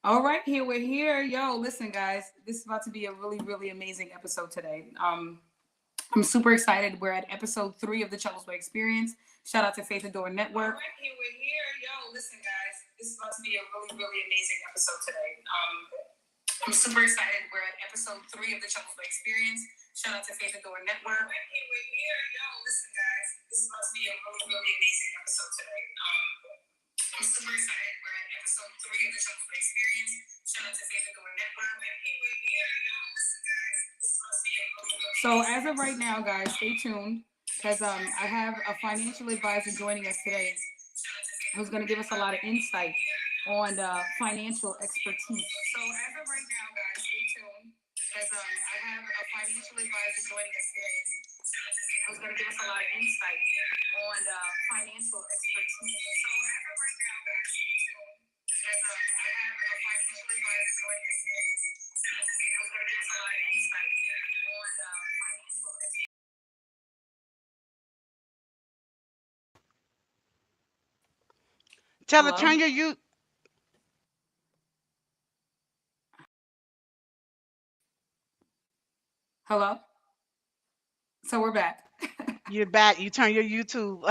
All right, here we're here. Yo, listen, guys, this is about to be a really, really amazing episode today. I'm super excited. We're at episode 3 of the Chella's Way Experience. Shout out to Faith Adore Network. All right, here we're here. Yo, listen, guys, this is about to be a really, really amazing episode today. I'm super excited. We're at episode 3 of the Chella's Way Experience. Shout out to Faith Adore Network. All right, here we're here. Yo, listen, guys, this is about to be a really, really amazing episode today. I'm super excited. We're at episode 3 of the Chella's Way Experience. Shout out to Faith Adore Network. All right, here we're here. Yo, listen, guys, this is about to be a really, really So as of right now, guys, stay tuned because I have a financial advisor joining us today who's going to give us a lot of insight on financial expertise. So as of right now, guys, stay tuned because I have a financial advisor joining us today who's going to give us a lot of insight on financial expertise. So as of right now, guys, stay tuned because I have a financial advisor joining us today who's going to give us a lot of insight on financial expertise. Tell her Hello? turn your you. Hello? So we're back. You're back. You turn your YouTube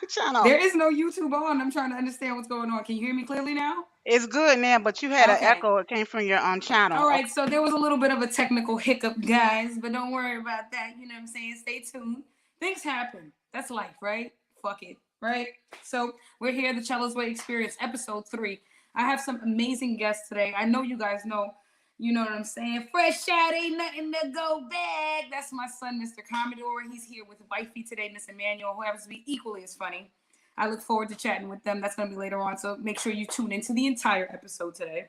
channel. There is no YouTube on. I'm trying to understand what's going on. Can you hear me clearly now? It's good now, but you had an Okay. echo. It came from your channel. All right, so there was a little bit of a technical hiccup, guys, but don't worry about that. You know what I'm saying? Stay tuned. Things happen. That's life, right? Fuck it, right? So we're here, the Chella's Way Experience, episode 3. I have some amazing guests today. I know you guys know, you know what I'm saying? Fresh out, ain't nothing to go back. That's my son, Mr.Commodore. He's here with wifey today, Ms.Emanuel, who happens to be equally as funny. I look forward to chatting with them. That's going to be later on. So make sure you tune into the entire episode today.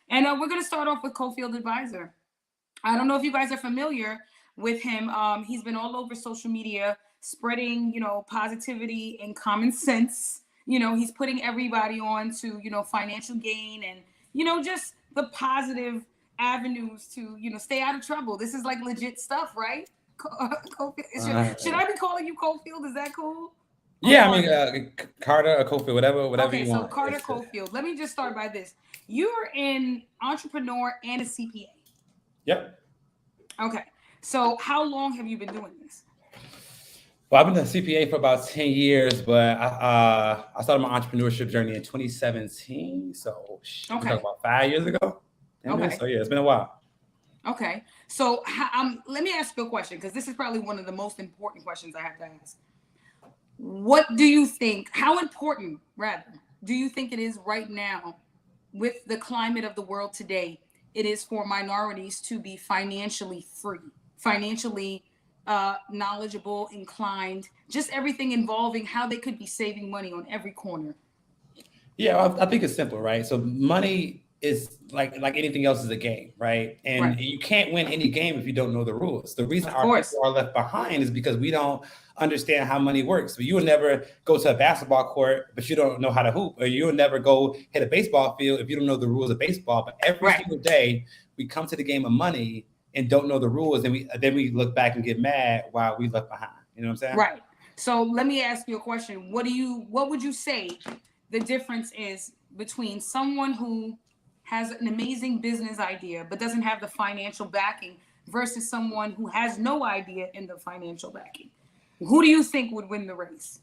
And we're going to start off with Cofield Advisor. I don't know if you guys are familiar with him. He's been all over social media, spreading, positivity and common sense. He's putting everybody on to, financial gain and, just the positive avenues to, stay out of trouble. This is like legit stuff, right? Should I be calling you Cofield? Is that cool? Yeah, I mean, Carter or Cofield, whatever Okay, you so want. Carter Cofield. Let me just start by this. You're an entrepreneur and a CPA. Yep. Okay. So how long have you been doing this? Well, I've been a CPA for about 10 years, but I started my entrepreneurship journey in 2017. So we're talking about 5 years ago. Okay. So yeah, it's been a while. Okay. So let me ask you a question, because this is probably one of the most important questions I have to ask. What do you think, how important, rather, do you think it is right now with the climate of the world today, it is for minorities to be financially free, financially knowledgeable, inclined, just everything involving how they could be saving money on every corner? Yeah, I think it's simple, right? So money is like anything else is a game, right? And you can't win any game if you don't know the rules. The reason our people are left behind is because we don't understand how money works. So you will never go to a basketball court, but you don't know how to hoop, or you'll never go hit a baseball field if you don't know the rules of baseball. But every single day we come to the game of money and don't know the rules, and then we look back and get mad while we left behind. You know what I'm saying? Right. So let me ask you a question. What would you say the difference is between someone who has an amazing business idea but doesn't have the financial backing versus someone who has no idea in the financial backing? Who do you think would win the race?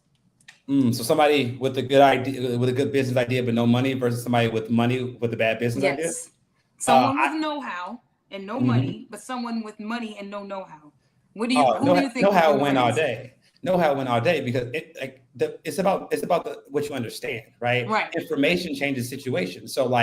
So somebody with a good idea, with a good business idea but no money, versus somebody with money with a bad business idea? Someone with know-how and no money, but someone with money and no know-how. Who do you think? Know-how win all day. Know-how win all day, because it's about what you understand, right? Right. Information changes situations. So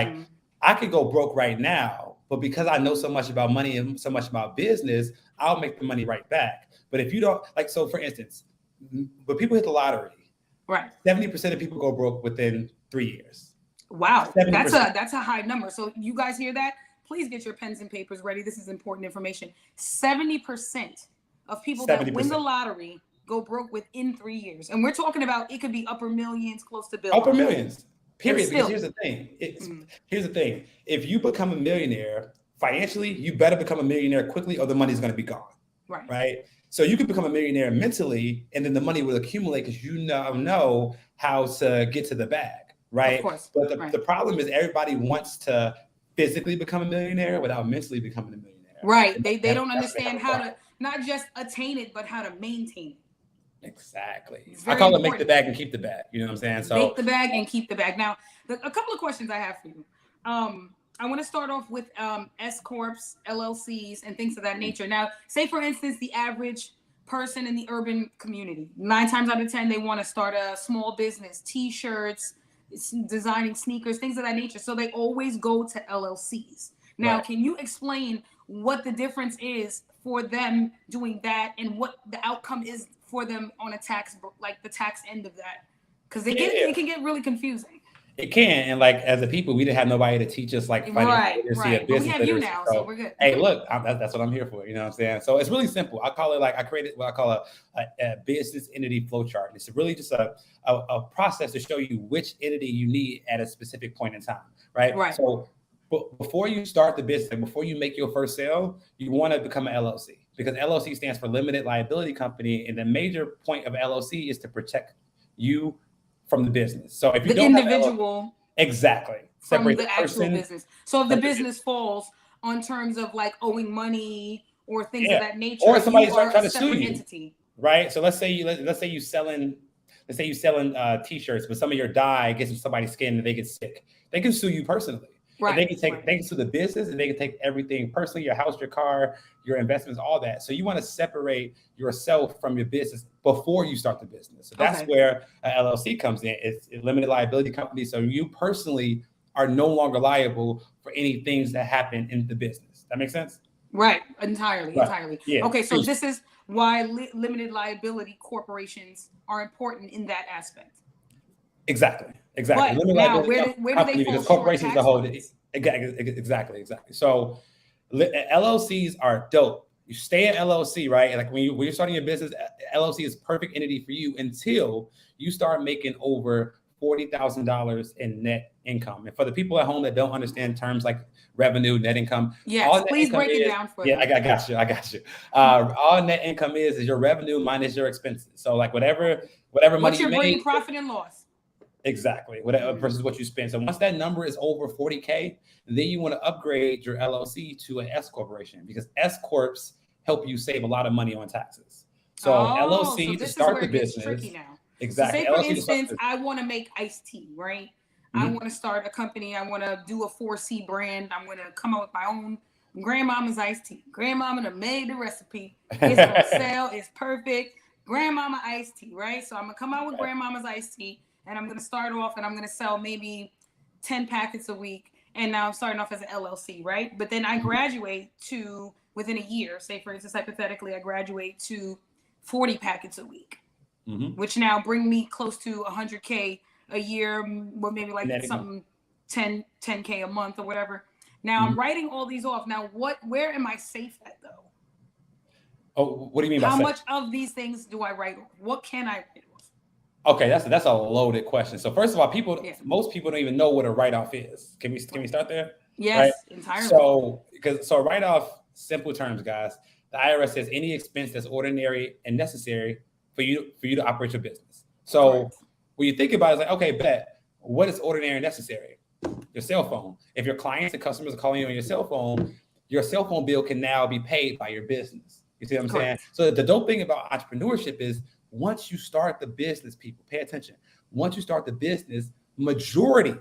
I could go broke right now, but because I know so much about money and so much about business, I'll make the money right back. But if you don't, so for instance, when people hit the lottery, right, 70% of people go broke within 3 years. Wow, 70%. That's a high number. So you guys hear that? Please get your pens and papers ready. This is important information. 70% of people that win the lottery go broke within 3 years, and we're talking about it could be upper millions, close to billions. Upper millions. Period. Because here's the thing. Here's the thing. If you become a millionaire financially, you better become a millionaire quickly, or the money's going to be gone. Right. So you could become a millionaire mentally, and then the money will accumulate because you know how to get to the bag. Right. Of course. But the problem is everybody wants to physically become a millionaire without mentally becoming a millionaire. Right. They don't understand how to not just attain it, but how to maintain it. Exactly. I call it make the bag and keep the bag. You know what I'm saying? So make the bag and keep the bag. Now, a couple of questions I have for you. I want to start off with S corps, LLCs, and things of that nature. Now, say for instance, the average person in the urban community, 9 times out of 10, they want to start a small business, T-shirts, designing sneakers, things of that nature. So they always go to LLCs. Now, can you explain what the difference is for them doing that and what the outcome is for them on a tax, like the tax end of that? Because it can get really confusing. It can, and like as a people, we didn't have nobody to teach us like financial literacy or business literacy. We have you now, so we're good. Hey, look, that's what I'm here for. You know what I'm saying? So it's really simple. I call it I created what I call a business entity flow chart. It's really just a process to show you which entity you need at a specific point in time, right? Right. So before you start the business, before you make your first sale, you want to become an LLC, because LLC stands for limited liability company, and the major point of LLC is to protect you from the business. So if you don't individual have exactly separate from the actual business. So if the business falls on terms of like owing money or things of that nature, or somebody's trying to sue you, entity. Right? So let's say you selling T-shirts, but some of your dye gets in somebody's skin and they get sick. They can sue you personally. Right. And they can sue the business, and they can take everything personally, your house, your car, your investments, all that. So you want to separate yourself from your business before you start the business. So that's where an LLC comes in. It's a limited liability company. So you personally are no longer liable for any things that happen in the business. That makes sense? Right. Entirely. Yeah. Okay. So this is why limited liability corporations are important in that aspect. Exactly. But now, where do they fall? Because corporations the whole exactly. So LLCs are dope. You stay at LLC, right? And like when you're starting your business, LLC is perfect entity for you until you start making over $40,000 in net income. And for the people at home that don't understand terms like revenue, net income, please break it down for them. I got you. All net income is your revenue minus your expenses. So like whatever money you make, bringing profit and loss. Exactly. Whatever versus what you spend. So once that number is over 40K, then you want to upgrade your LLC to an S corporation, because S corps help you save a lot of money on taxes. So LLC to start the business. Tricky now. Exactly. So say for instance, I want to make iced tea, right? I want to start a company. I want to do a 4C brand. I'm going to come up with my own grandmama's iced tea. Grandmama done made the recipe. It's going to sell. It's perfect. Grandmama iced tea, right? So I'm going to come out with grandmama's iced tea. And I'm going to start off and I'm going to sell maybe 10 packets a week. And now I'm starting off as an LLC, right? But then I graduate to, within a year, say for instance, hypothetically, I graduate to 40 packets a week, which now bring me close to 100K a year, or maybe like something 10K a month or whatever. Now I'm writing all these off. Now, where am I safe at though? Oh, what do you mean by how much of these things do I write off? What can I write off? Okay, that's a loaded question. So first of all, most people don't even know what a write-off is. Can we start there? Yes, right? Entirely. So write-off, simple terms, guys. The IRS says any expense that's ordinary and necessary for you to operate your business. So when you think about it, it's like, okay, bet. What is ordinary and necessary? Your cell phone. If your clients and customers are calling you on your cell phone bill can now be paid by your business. You see what I'm saying? So the dope thing about entrepreneurship is, once you start the business, people, pay attention. Once you start the business, majority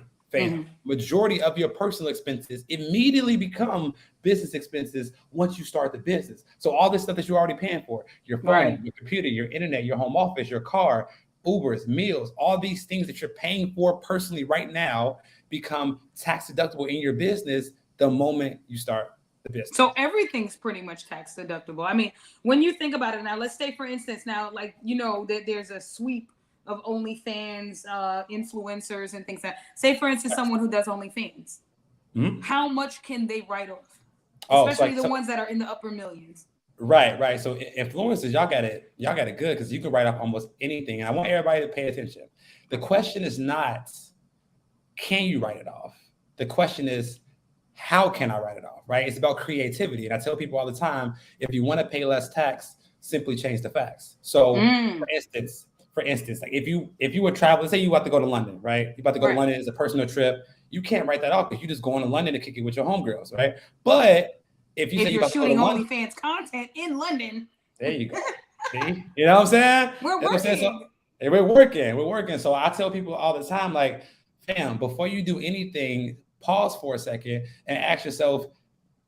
of your personal expenses immediately become business expenses once you start the business. So all this stuff that you're already paying for, your phone, your computer, your internet, your home office, your car, Ubers, meals, all these things that you're paying for personally right now become tax deductible in your business the moment you start the business. So everything's pretty much tax deductible. I mean, when you think about it now, let's say for instance, now, like, that there's a sweep of OnlyFans influencers and things say for instance, someone who does OnlyFans, how much can they write off? Especially the ones that are in the upper millions. Right. So influencers, y'all got it good, because you can write off almost anything. And I want everybody to pay attention. The question is not, can you write it off? The question is, how can I write it off, right? It's about creativity. And I tell people all the time, if you want to pay less tax, simply change the facts. So for instance, like if you were traveling, say you about to go to London, right? You're about to go to London, it's a personal trip. you can't write that off because you just going to London to kick it with your homegirls, right? But if you say you're shooting OnlyFans content in London, there you go. See? You know what I'm saying? We're working. We're working. So I tell people all the time, like, fam, before you do anything, pause for a second and ask yourself,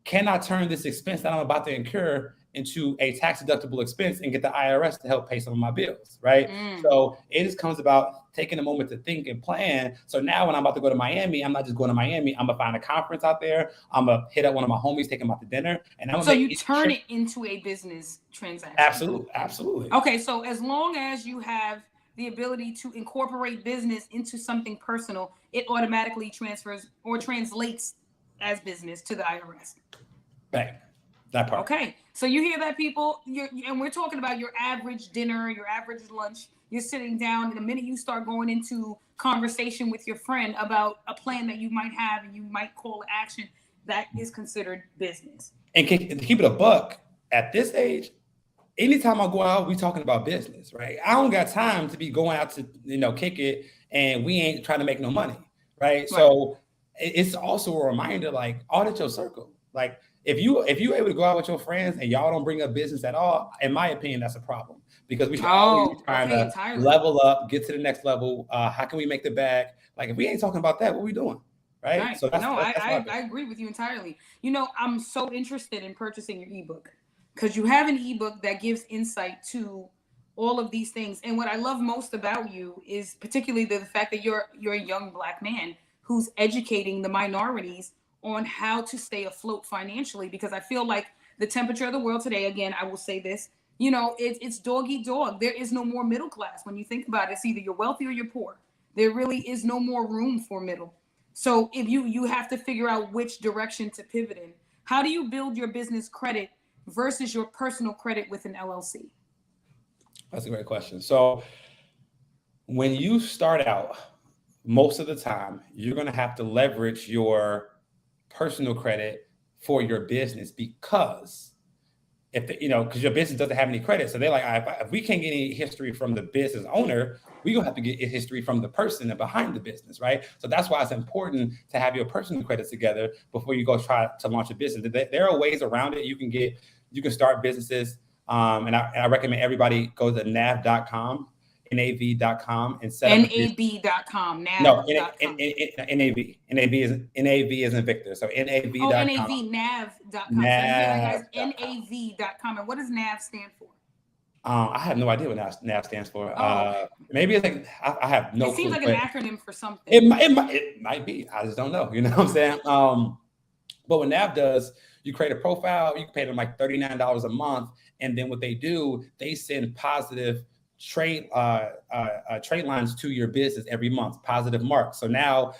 can I turn this expense that I'm about to incur into a tax deductible expense and get the IRS to help pay some of my bills, right? So it just comes about taking a moment to think and plan. So now when I'm about to go to Miami, I'm not just going to Miami. I'm gonna find a conference out there. I'm gonna hit up one of my homies, take him out to dinner, and I'm gonna so you turn it into a business transaction. Absolutely. Okay, so as long as you have the ability to incorporate business into something personal, it automatically transfers or translates as business to the IRS. Bang. That part. Okay, so you hear that, people? And we're talking about your average dinner, your average lunch. You're sitting down, and the minute you start going into conversation with your friend about a plan that you might have and you might call action, that is considered business. And to keep it a buck, at this age, anytime I go out, we talking about business, right? I don't got time to be going out to, kick it, and we ain't trying to make no money, right? So it's also a reminder, like, audit your circle. Like, if you're able to go out with your friends and y'all don't bring up business at all, in my opinion, that's a problem, because we should always be trying to level up, get to the next level. How can we make the bag? Like, if we ain't talking about that, what we doing? Right. So I agree with you entirely. I'm so interested in purchasing your ebook because you have an ebook that gives insight to all of these things. And what I love most about you is particularly the fact that you're a young Black man who's educating the minorities on how to stay afloat financially, because I feel like the temperature of the world today, again, I will say this, it's dog eat dog. There is no more middle class. When you think about it, it's either you're wealthy or you're poor. There really is no more room for middle. So if you have to figure out which direction to pivot in. How do you build your business credit versus your personal credit with an LLC? That's a great question. So when you start out, most of the time, you're going to have to leverage your personal credit for your business, because because your business doesn't have any credit. So they're like, if we can't get any history from the business owner, we're going to have to get history from the person behind the business, right? So that's why it's important to have your personal credit together before you go try to launch a business. There are ways around it. You can start businesses. And I recommend everybody go to nav.com. NAV.com and set up NAB.com. NAV is in Victor. So NAV.com. NAV, nav.com. NAV.com. And what does NAV stand for? I have no idea what NAV stands for. Maybe it's like I have no clue. It seems like an acronym for something. It might be. I just don't know. You know what I'm saying? But what NAV does, you create a profile. You can pay them like $39 a month, and then what they do, they send positive trade lines to your business every month, positive marks. So now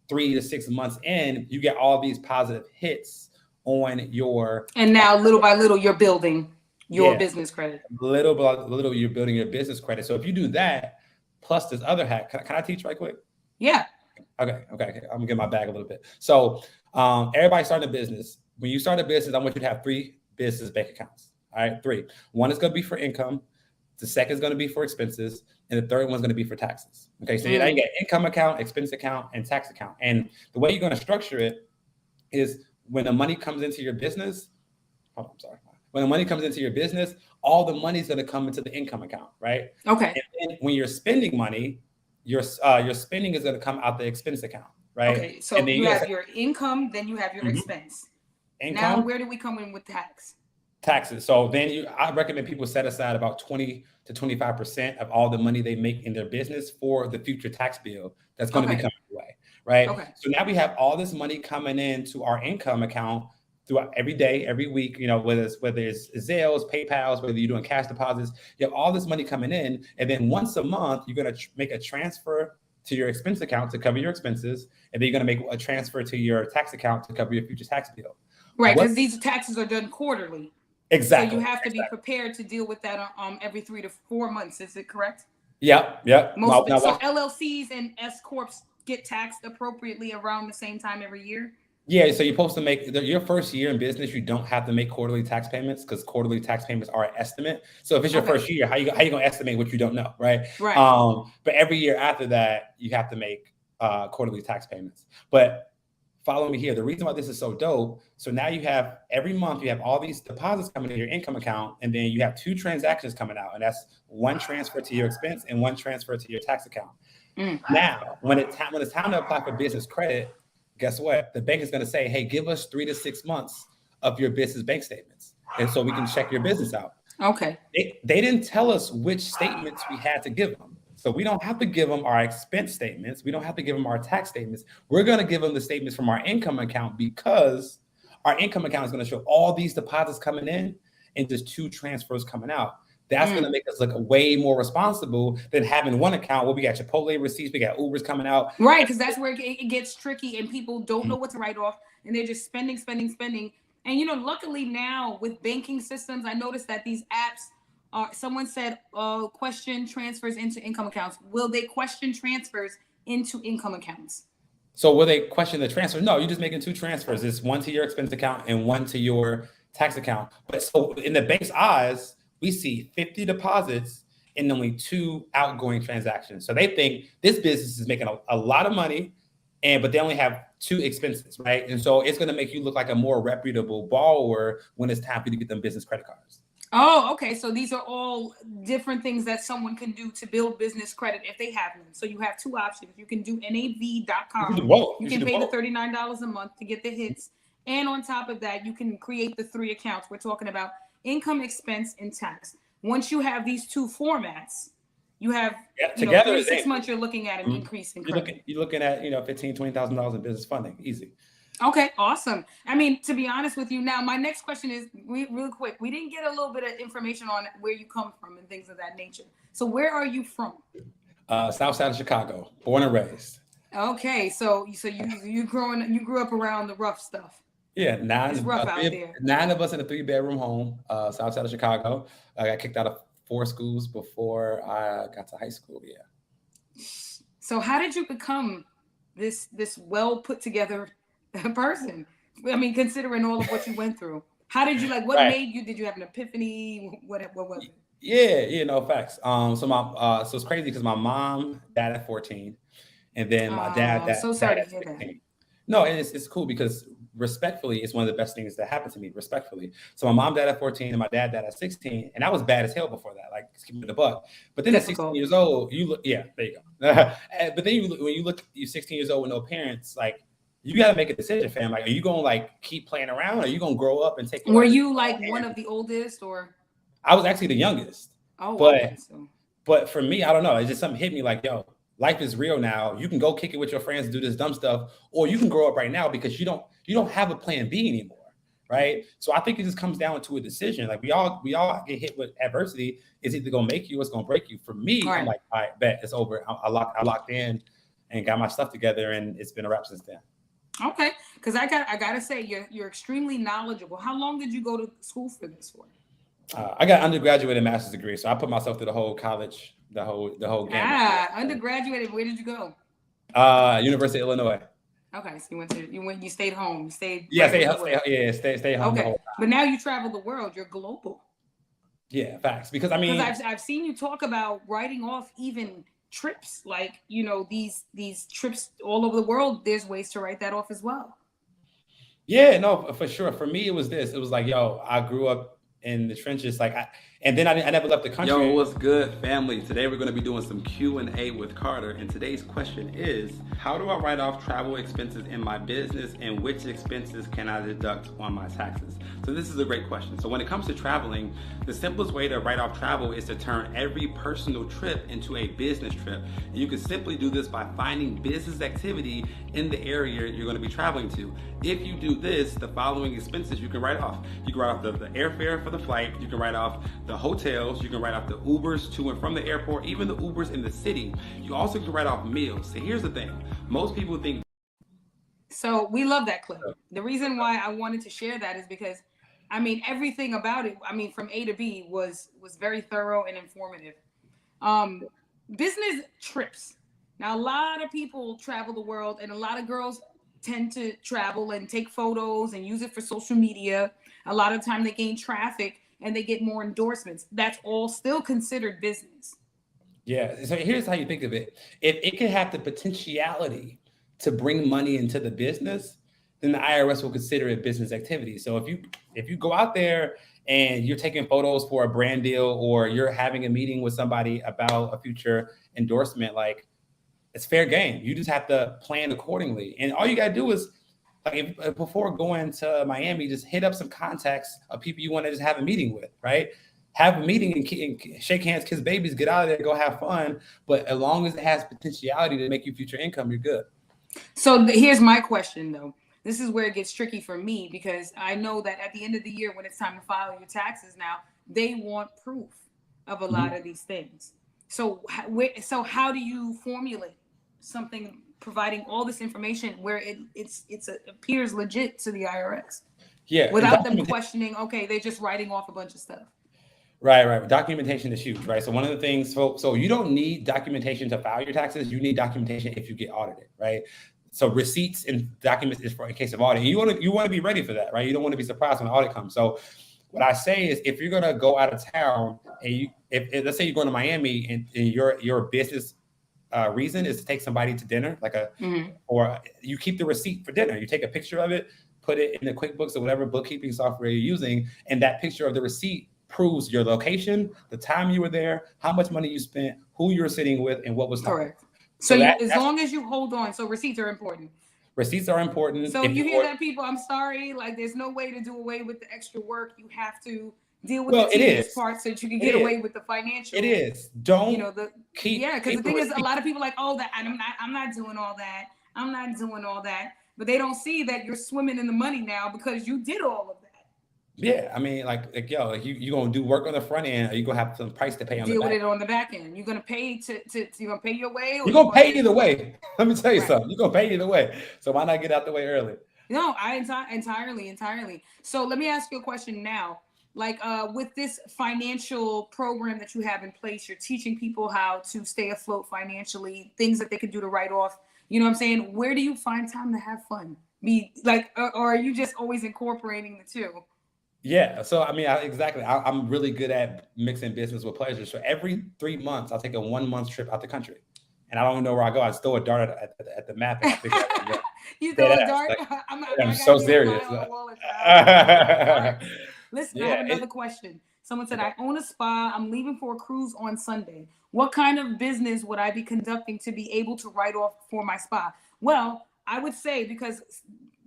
3 to 6 months in, you get all these positive hits on your. And now little by little, you're building your business credit. Little by little, you're building your business credit. So if you do that, plus this other hack, can I teach right quick? Yeah. Okay. I'm gonna get my bag a little bit. So everybody starting a business. When you start a business, I want you to have 3 business bank accounts. All right, 3. One is going to be for income. The second is going to be for expenses, and the third one is going to be for taxes. Okay, so now you get income account, expense account, and tax account. And the way you're going to structure it is when the money comes into your business. Oh, I'm sorry. When the money comes into your business, all the money is going to come into the income account, right? Okay. And then when you're spending money, your spending is going to come out the expense account, right? Okay, so you have your income, then you have your expense. Income. Now, where do we come in with tax? Taxes. So then I recommend people set aside about 20 to 25% of all the money they make in their business for the future tax bill that's going to be coming your way, right? Okay. So now we have all this money coming into our income account throughout every day, every week, whether it's Zales, PayPal's, whether you're doing cash deposits, you have all this money coming in. And then once a month, you're going to make a transfer to your expense account to cover your expenses. And then you're going to make a transfer to your tax account to cover your future tax bill. Right, because these taxes are done quarterly. Exactly. So you have to be prepared to deal with that every 3 to 4 months. Is it correct? Yep. So LLCs and S corps get taxed appropriately around the same time every year? Yeah. So you're supposed to make your first year in business. You don't have to make quarterly tax payments because quarterly tax payments are an estimate. So if it's your first year, how you going to estimate what you don't know, right? Right. But every year after that, you have to make quarterly tax payments. But follow me here. The reason why this is so dope. So now you have every month, you have all these deposits coming in your income account, and then you have 2 transactions coming out, and that's one transfer to your expense and one transfer to your tax account. Now, when it's time to apply for business credit, guess what? The bank is going to say, hey, give us 3 to 6 months of your business bank statements. And so we can check your business out. Okay. They didn't tell us which statements we had to give them. So we don't have to give them our expense statements. We don't have to give them our tax statements. We're going to give them the statements from our income account, because our income account is going to show all these deposits coming in and just 2 transfers coming out. That's going to make us look way more responsible than having one account where we got Chipotle receipts, we got Ubers coming out. Right, because that's where it gets tricky and people don't know what to write off, and they're just spending. And, you know, luckily now with banking systems, I noticed that these apps, someone said, question transfers into income accounts. Will they question transfers into income accounts? So will they question the transfer? No, you're just making 2 transfers. It's one to your expense account and one to your tax account. But so in the bank's eyes, we see 50 deposits and only 2 outgoing transactions. So they think this business is making a lot of money, but they only have 2 expenses, right? And so it's going to make you look like a more reputable borrower when it's time for you to get them business credit cards. Oh, okay. So these are all different things that someone can do to build business credit if they have them. So you have 2 options. You can do nav.com. You can pay the $39 a month to get the hits. And on top of that, you can create the 3 accounts. We're talking about income, expense, and tax. Once you have these 2 formats, you have together 3 to 6 months, you're looking at an increase in credit. You're looking at $15,000, $20,000 in business funding. Easy. Okay, awesome. I mean, to be honest with you, now my next question is real quick. We didn't get a little bit of information on where you come from and things of that nature. So where are you from? South side of Chicago, born and raised. Okay, so you grew up around the rough stuff. Yeah, it's rough out there. 9 of us in a 3-bedroom home, south side of Chicago. I got kicked out of 4 schools before I got to high school. Yeah. So how did you become this well put together person? I mean, considering all of what you went through, how did you what made you? Did you have an epiphany? What was it? Yeah, no facts. So it's crazy because my mom died at 14, and then my dad. I'm so sorry to hear that. No, and it's cool because respectfully, it's one of the best things that happened to me. Respectfully, so my mom died at 14, and my dad died at 16, and I was bad as hell before that. Like, keep it the buck. But then at 16 years old, you look. Yeah, there you go. But then you're 16 years old with no parents, like. You got to make a decision, fam. Like, are you going to keep playing around? Or are you going to grow up and take? Were you one of the oldest, or? I was actually the youngest. Oh, but for me, I don't know. It's just something hit me like, yo, life is real now. You can go kick it with your friends and do this dumb stuff, or you can grow up right now because you don't have a plan B anymore, right? So I think it just comes down to a decision. Like we all get hit with adversity. It's either going to make you or it's going to break you. For me, I'm like, all right, bet it's over. I locked in and got my stuff together, and it's been a wrap since then. Okay, because I gotta say you're extremely knowledgeable. How long did you go to school for this for? I got undergraduate and master's degree, so I put myself through the whole college, the whole gamut. Undergraduate. Where did you go? University of Illinois. Okay, so you stayed home. You stayed. Yeah, stay home. Okay, but now you travel the world. You're global. Yeah, facts. Because I mean, I've seen you talk about writing off even trips, these trips all over the world. There's ways to write that off as well. Yeah, no, for sure. For me, it was like, yo, I grew up in the trenches, and then I never left the country. Yo, what's good, family? Today we're going to be doing some Q&A with Carter, and today's question is, how do I write off travel expenses in my business, and which expenses can I deduct on my taxes? So this is a great question. So when it comes to traveling, the simplest way to write off travel is to turn every personal trip into a business trip. And you can simply do this by finding business activity in the area you're going to be traveling to. If you do this, the following expenses you can write off. You can write off the airfare for the flight. You can write off the hotels. You can write off the Ubers to and from the airport, even the Ubers in the city. You also can write off meals. So here's the thing. Most people think. So we love that clip. The reason why I wanted to share that is because, I mean, everything about it, I mean, from A to B was very thorough and informative. Business trips. Now, a lot of people travel the world, and a lot of girls tend to travel and take photos and use it for social media. A lot of time they gain traffic and they get more endorsements. That's all still considered business. Yeah. So here's how you think of it. If it can have the potentiality to bring money into the business, then the IRS will consider it business activity. So if you go out there and you're taking photos for a brand deal, or you're having a meeting with somebody about a future endorsement, like, it's fair game. You just have to plan accordingly. And all you got to do is, like, before going to Miami, just hit up some contacts of people you want to just have a meeting with, right? Have a meeting and shake hands, kiss babies, get out of there, go have fun. But as long as it has potentiality to make you future income, you're good. So here's my question, though. This is where it gets tricky for me, because I know that at the end of the year, when it's time to file your taxes now, they want proof of a lot of these things. So how do you formulate something providing all this information where it appears legit to the IRS? Yeah. Without them questioning, okay, they're just writing off a bunch of stuff. Right. Documentation is huge, right? So one of the things, so you don't need documentation to file your taxes. You need documentation if you get audited, right? So receipts and documents is for in case of audit. And you want to be ready for that, right? You don't want to be surprised when the audit comes. So what I say is, if you're gonna go out of town and if let's say you're going to Miami and your business reason is to take somebody to dinner, like or you keep the receipt for dinner. You take a picture of it, put it in the QuickBooks or whatever bookkeeping software you're using, and that picture of the receipt proves your location, the time you were there, how much money you spent, who you were sitting with, and what was correct. So as long as you hold on, so receipts are important. Receipts are important. So you hear that, people? I'm sorry, like, there's no way to do away with the extra work. You have to deal with the tedious part so that you can get away with the financial. It is. Don't keep. Yeah, because the thing is, a lot of people are like, oh, that I'm not doing all that. I'm not doing all that, but they don't see that you're swimming in the money now because you did all of that. Yeah, I mean, like you gonna do work on the front end, or you gonna have some price to pay on the back. Deal with it on the back end. You're gonna pay you're gonna pay your way. Or you're gonna pay either way. Let me tell you something. You're gonna pay either way. So why not get out the way early? No, I entirely. So let me ask you a question now. Like with this financial program that you have in place, you're teaching people how to stay afloat financially, things that they can do to write off. You know what I'm saying? Where do you find time to have fun? Be like, or are you just always incorporating the two? Yeah. So, I mean, I'm really good at mixing business with pleasure. So every 3 months, I'll take a 1 month trip out the country. And I don't know where I go. I just throw a dart at the map. And I figure out you throw a dart? Like, I'm so serious. Listen, I have another question. Someone said, I own a spa. I'm leaving for a cruise on Sunday. What kind of business would I be conducting to be able to write off for my spa? Well, I would say, because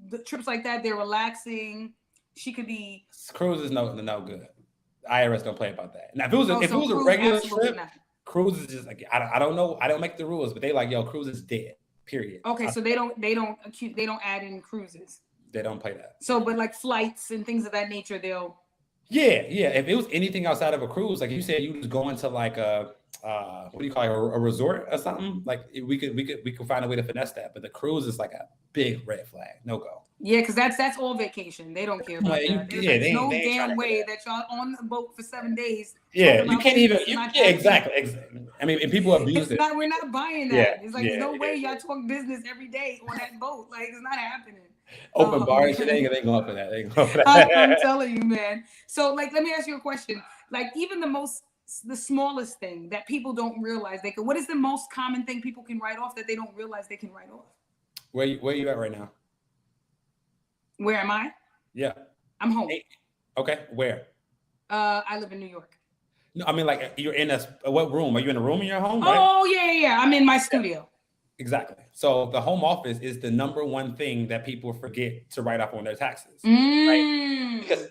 the trips like that, they're relaxing. She could be. Cruise is no good. IRS don't play about that. Now, if it was a regular trip, cruise is just like, I don't know. I don't make the rules, but they like, yo, cruise is dead. Period. Okay, so they don't add in cruises. They don't play that. So, but like flights and things of that nature, they'll. Yeah. If it was anything outside of a cruise, like you said, you was going to like a what do you call it, a resort or something, like we could find a way to finesse that. But the cruise is like a big red flag, no go. Yeah, because that's all vacation. They don't care about that. There's no damn way that y'all on the boat for 7 days. Yeah, you can't even. Exactly. I mean, and people abuse it. We're not buying that. Yeah, it's like there's no way y'all talk business every day on that boat. Like, it's not happening. Open bars, they ain't going for that. I'm telling you, man. So, like, let me ask you a question. Like, even the smallest thing that people don't realize they can. What is the most common thing people can write off that they don't realize they can write off? Where you at right now? Where am I? Yeah. I'm home. Hey, okay. Where? I live in New York. No, I mean, like, you're in what room? Are you in a room in your home? Right? Oh, yeah. I'm in my studio. Exactly. So the home office is the number one thing that people forget to write off on their taxes. Right? Because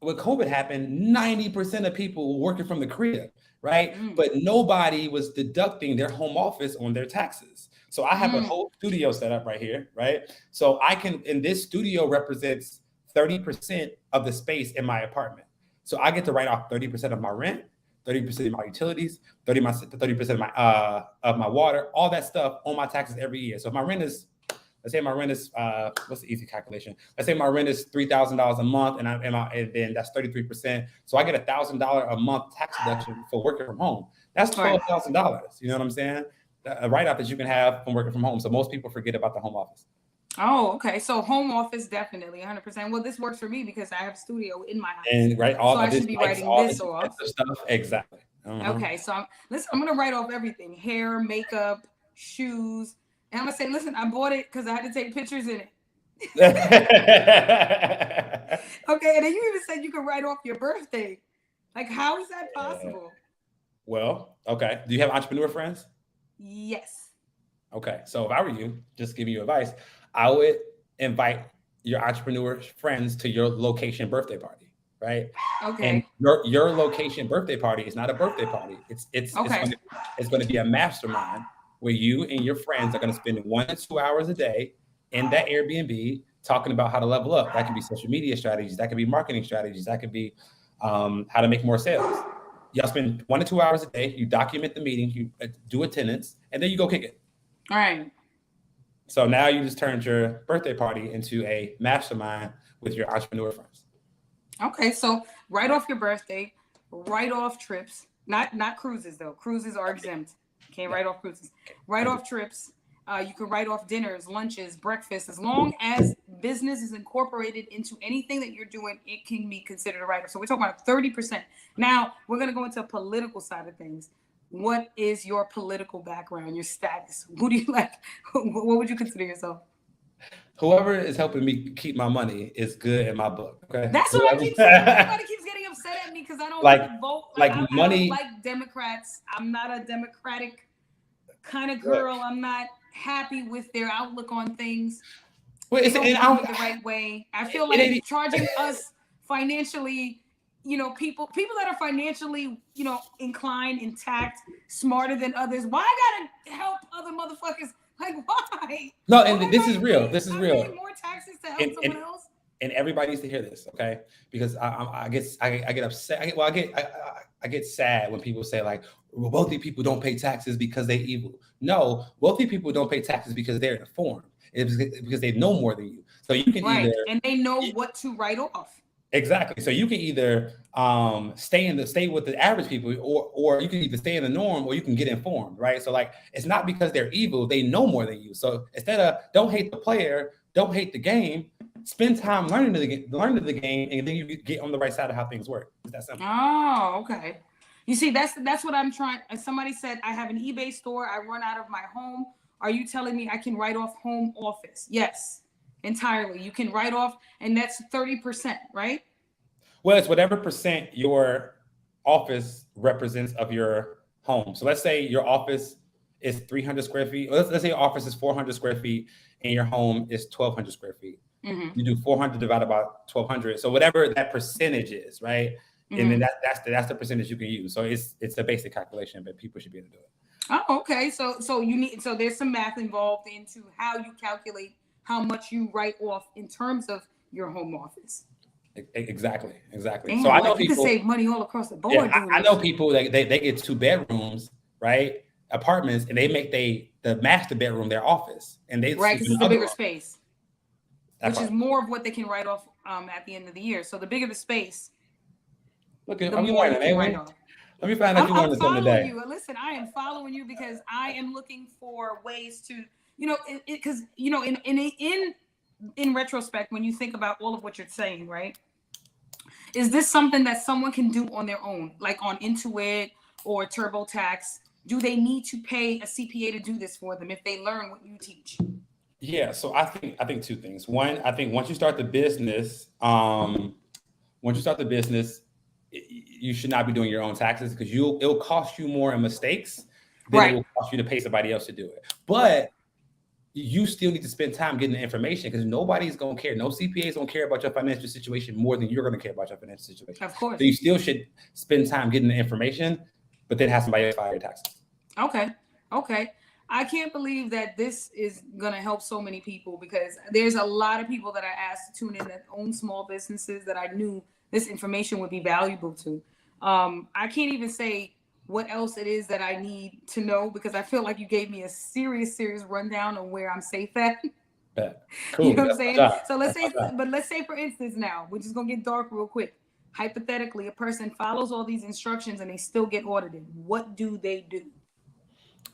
when COVID happened, 90% of people were working from the crib, right? But nobody was deducting their home office on their taxes. So I have a whole studio set up right here, right? So and this studio represents 30% of the space in my apartment. So I get to write off 30% of my rent, 30% of my utilities, 30% of my water, all that stuff on my taxes every year. So if my rent is, let's say my rent is, what's the easy calculation? Let's say my rent is $3,000 a month, and then that's 33%. So I get $1,000 a month tax deduction for working from home. That's $12,000. You know what I'm saying? A write-off that you can have from working from home. So most people forget about the home office. Oh, okay. So home office, definitely 100%. Well, this works for me because I have a studio in my house. And so I should be writing this off. Stuff. Exactly. Okay, so I'm gonna write off everything: hair, makeup, shoes, and I'm gonna say, listen, I bought it because I had to take pictures in it. Okay, and then you even said you could write off your birthday. Like, how is that possible? Well, okay. Do you have entrepreneur friends? Yes. Okay, so if I were you, just giving you advice, I would invite your entrepreneur friends to your location birthday party, right? Okay. And your location birthday party is not a birthday party. It's going to be a mastermind where you and your friends are going to spend 1 to 2 hours a day in that Airbnb talking about how to level up. That can be social media strategies. That could be marketing strategies. That could be how to make more sales. Y'all spend 1 to 2 hours a day. You document the meeting. You do attendance, and then you go kick it. All right. So now you just turned your birthday party into a mastermind with your entrepreneur friends. Okay, so write off your birthday, write off trips, not cruises though. Cruises are exempt. Can't write off cruises. Write off trips. You can write off dinners, lunches, breakfasts. As long as business is incorporated into anything that you're doing, it can be considered a write-off. So we're talking about 30%. Now we're going to go into a political side of things. What is your political background, your status? Who do you like? What would you consider yourself? Whoever is helping me keep my money is good in my book. Okay, that's what I keep saying. Everybody keeps getting upset at me because I don't vote. I don't like Democrats. I'm not a Democratic kind of girl. I'm not happy with their outlook on things. Well, it's the right way. I feel like charging us financially. People that are financially, inclined, intact, smarter than others. Why I gotta help other motherfuckers? Like, why? No, and this is real. This is real. More taxes to help someone else. And everybody needs to hear this, okay? Because I get upset. I get sad when people say like, wealthy people don't pay taxes because they're evil. No, wealthy people don't pay taxes because they're informed. It's because they know more than you. So you can either, and they know what to write off. Exactly. So you can either stay with the average people, or you can either stay in the norm, or you can get informed, right? So like, it's not because they're evil; they know more than you. So instead of don't hate the player, don't hate the game. Spend time learning the game, and then you get on the right side of how things work. It's that simple. Oh, okay. You see, that's what I'm trying. Somebody said I have an eBay store. I run out of my home. Are you telling me I can write off home office? Yes. Entirely. You can write off, and that's 30%, right? Well, it's whatever percent your office represents of your home. So let's say your office is 300 square feet. Let's say your office is 400 square feet and your home is 1,200 square feet. Mm-hmm. You do 400 divided by 1,200. So whatever that percentage is, right? Mm-hmm. And then that's the percentage you can use. So it's a basic calculation, but people should be able to do it. Oh, okay. So there's some math involved into how you calculate how much you write off in terms of your home office. Exactly. Damn, so I know people can save money all across the board. Yeah, I know people that they get 2 bedrooms, right? Apartments, and they make the master bedroom their office, and they right because it's the bigger space, which is more of what they can write off at the end of the year. So the bigger the space, look at I'm learning. Let me find out you learned something today. Listen, I am following you because I am looking for ways to, because in retrospect, when you think about all of what you're saying, right? Is this something that someone can do on their own, like on Intuit or TurboTax? Do they need to pay a CPA to do this for them if they learn what you teach? Yeah, so I think 2 things. One, I think once you start the business, you should not be doing your own taxes because it'll cost you more in mistakes than it will cost you to pay somebody else to do it. But you still need to spend time getting the information because nobody's going to care. No CPAs don't care about your financial situation more than you're going to care about your financial situation. Of course. So you still should spend time getting the information, but then have somebody else file your taxes. Okay. I can't believe that this is going to help so many people because there's a lot of people that I asked to tune in that own small businesses that I knew this information would be valuable to. I can't even say what else it is that I need to know because I feel like you gave me a serious rundown on where I'm safe at. Cool. You know what I'm saying? So let's say for instance now, we're just gonna get dark real quick. Hypothetically, a person follows all these instructions and they still get audited. What do they do?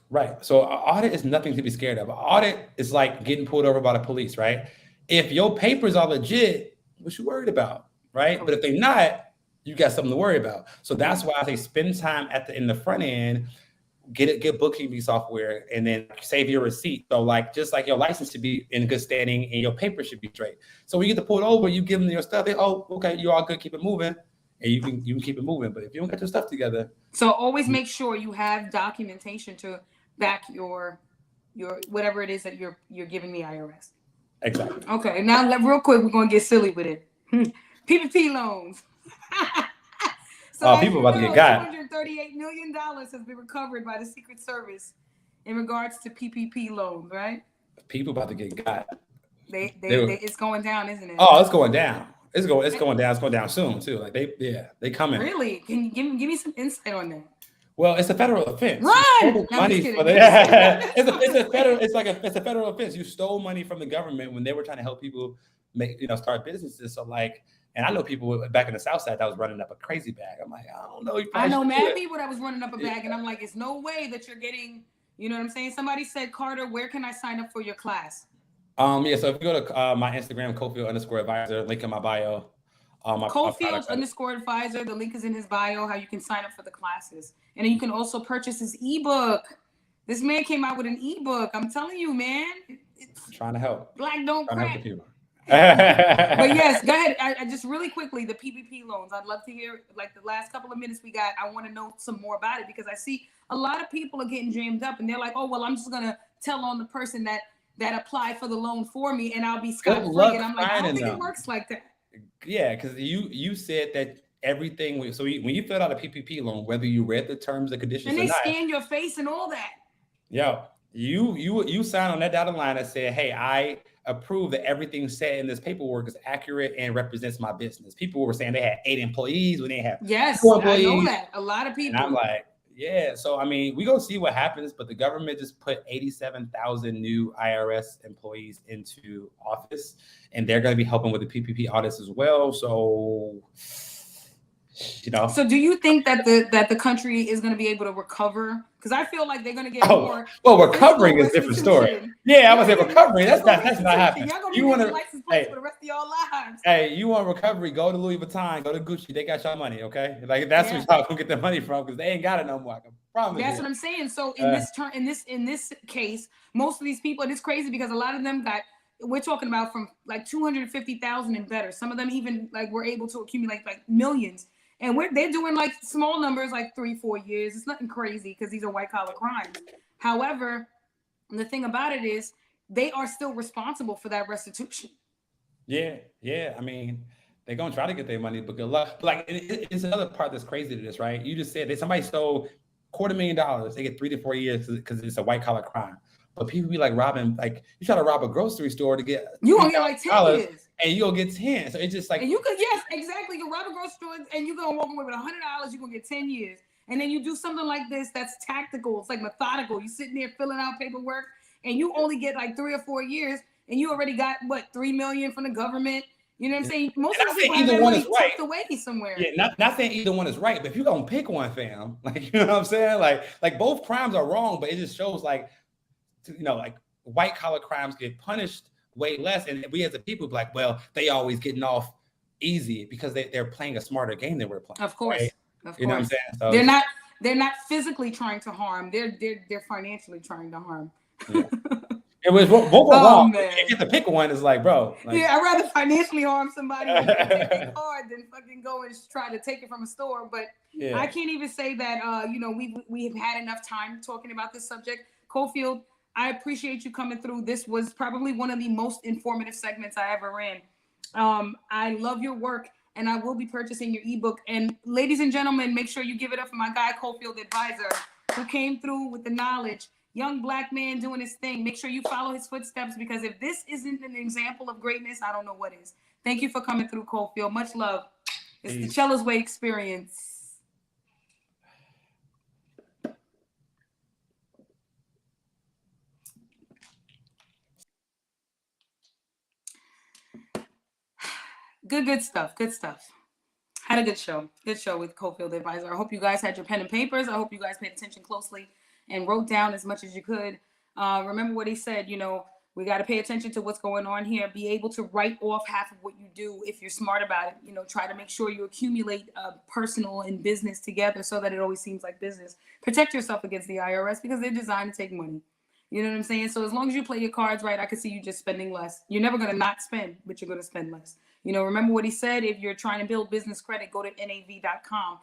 Right. So an audit is nothing to be scared of. An audit is like getting pulled over by the police, right? If your papers are legit, what you worried about, right? But if they're not, you got something to worry about. So that's why I say spend time in the front end, get bookkeeping software, and then save your receipt. So like, just like your license should be in good standing and your paper should be straight. So when you get to pull it over, you give them your stuff. They, oh, okay, you're all good, keep it moving, and you can keep it moving. But if you don't get your stuff together, so always make sure you have documentation to back your whatever it is that you're giving the IRS. Exactly. Okay, now real quick, we're gonna get silly with it. PPP loans. So people about to get got. $238 million has been recovered by the Secret Service in regards to PPP loans, right? People about to get got. It's going down, isn't it? Oh, it's going down. It's going down. It's going down soon too. Like they coming. Really? Can you give me some insight on that? Well, it's a federal offense. Run! Money for the, it's a federal offense. You stole money from the government when they were trying to help people start businesses. So like, and I know people back in the South Side that was running up a crazy bag. I'm like, I don't know. I know mad people that was running up a bag, and I'm like, it's no way that you're getting. You know what I'm saying? Somebody said, Carter, where can I sign up for your class? Yeah. So if you go to my Instagram, Cofield_advisor, link in my bio. Cofield_advisor. The link is in his bio. How you can sign up for the classes, and then you can also purchase his ebook. This man came out with an ebook. I'm telling you, man. I'm trying to help. Black don't crack. But yes, go ahead. I just really quickly, the PPP loans. I'd love to hear, like the last couple of minutes we got. I want to know some more about it because I see a lot of people are getting jammed up and they're like, oh, well, I'm just going to tell on the person that applied for the loan for me and I'll be scot-free. And I'm like, I don't think it works like that. Yeah, because you said that everything. So when you filled out a PPP loan, whether you read the terms and conditions and they or not, scan your face and all that. Yeah, you sign on that dotted line that said, hey, I approve that everything said in this paperwork is accurate and represents my business. People were saying they had 8 employees when they have 4 employees. I know that. A lot of people. And I'm like, yeah. So, I mean, we're going to see what happens, but the government just put 87,000 new IRS employees into office, and they're going to be helping with the PPP audits as well. So, So do you think that the country is going to be able to recover? Because I feel like they're going to get more. Well, recovering is a different story. Yeah, I was saying recovery. That's not happening. Y'all going to be getting license plates for the rest of your lives. Hey, you want recovery? Go to Louis Vuitton. Go to Gucci. They got your money, okay? Like that's where y'all gonna get the money from because they ain't got it no more. I can promise. That's what I'm saying. So in this case, most of these people, and it's crazy because a lot of them got. We're talking about from like 250,000 and better. Some of them even like were able to accumulate like millions. And they're doing like small numbers, like 3-4 years. It's nothing crazy because these are white collar crimes. However, the thing about it is they are still responsible for that restitution. Yeah. I mean, they're gonna try to get their money, but good luck. Like it's another part that's crazy to this, right? You just said that somebody stole $250,000. They get 3 to 4 years because it's a white collar crime. But people be like robbing, like you try to rob a grocery store to get you gonna get like 10 years. And you'll get 10. So it's just like and you could exactly. You rob a grocery store and you're gonna walk away with $100, you're gonna get 10 years. And then you do something like this that's tactical, it's like methodical. You're sitting there filling out paperwork and you only get like 3 or 4 years and you already got what $3 million from the government. You know what I'm saying? Most of the people either one is right away somewhere. Yeah, not saying either one is right, but if you're gonna pick one, fam, like you know what I'm saying? Like both crimes are wrong, but it just shows like like white collar crimes get punished way less, and we as a people be like, well, they always getting off easy because they're playing a smarter game than we're playing. Of course, right? Of you know course. What I'm saying? So they're not physically trying to harm. They're financially trying to harm. Yeah. It was both wrong. Man. You get to pick one. Is like, bro. Like, yeah, I'd rather financially harm somebody and take their card than fucking go and try to take it from a store. But I can't even say that. We have had enough time talking about this subject. Cofield, I appreciate you coming through. This was probably one of the most informative segments I ever ran. I love your work, and I will be purchasing your ebook. And ladies and gentlemen, make sure you give it up for my guy, Cofield Advisor, who came through with the knowledge. Young black man doing his thing. Make sure you follow his footsteps because if this isn't an example of greatness, I don't know what is. Thank you for coming through, Cofield. Much love. It's the Chela's Way experience. Good stuff. Had a good show with Cofield Advisor. I hope you guys had your pen and papers. I hope you guys paid attention closely and wrote down as much as you could. Remember what he said, We got to pay attention to what's going on here. Be able to write off half of what you do if you're smart about it. You know, try to make sure you accumulate personal and business together so that it always seems like business. Protect yourself against the IRS because they're designed to take money. You know what I'm saying? So as long as you play your cards right, I can see you just spending less. You're never going to not spend, but you're going to spend less. You know, remember what he said, if you're trying to build business credit, go to nav.com.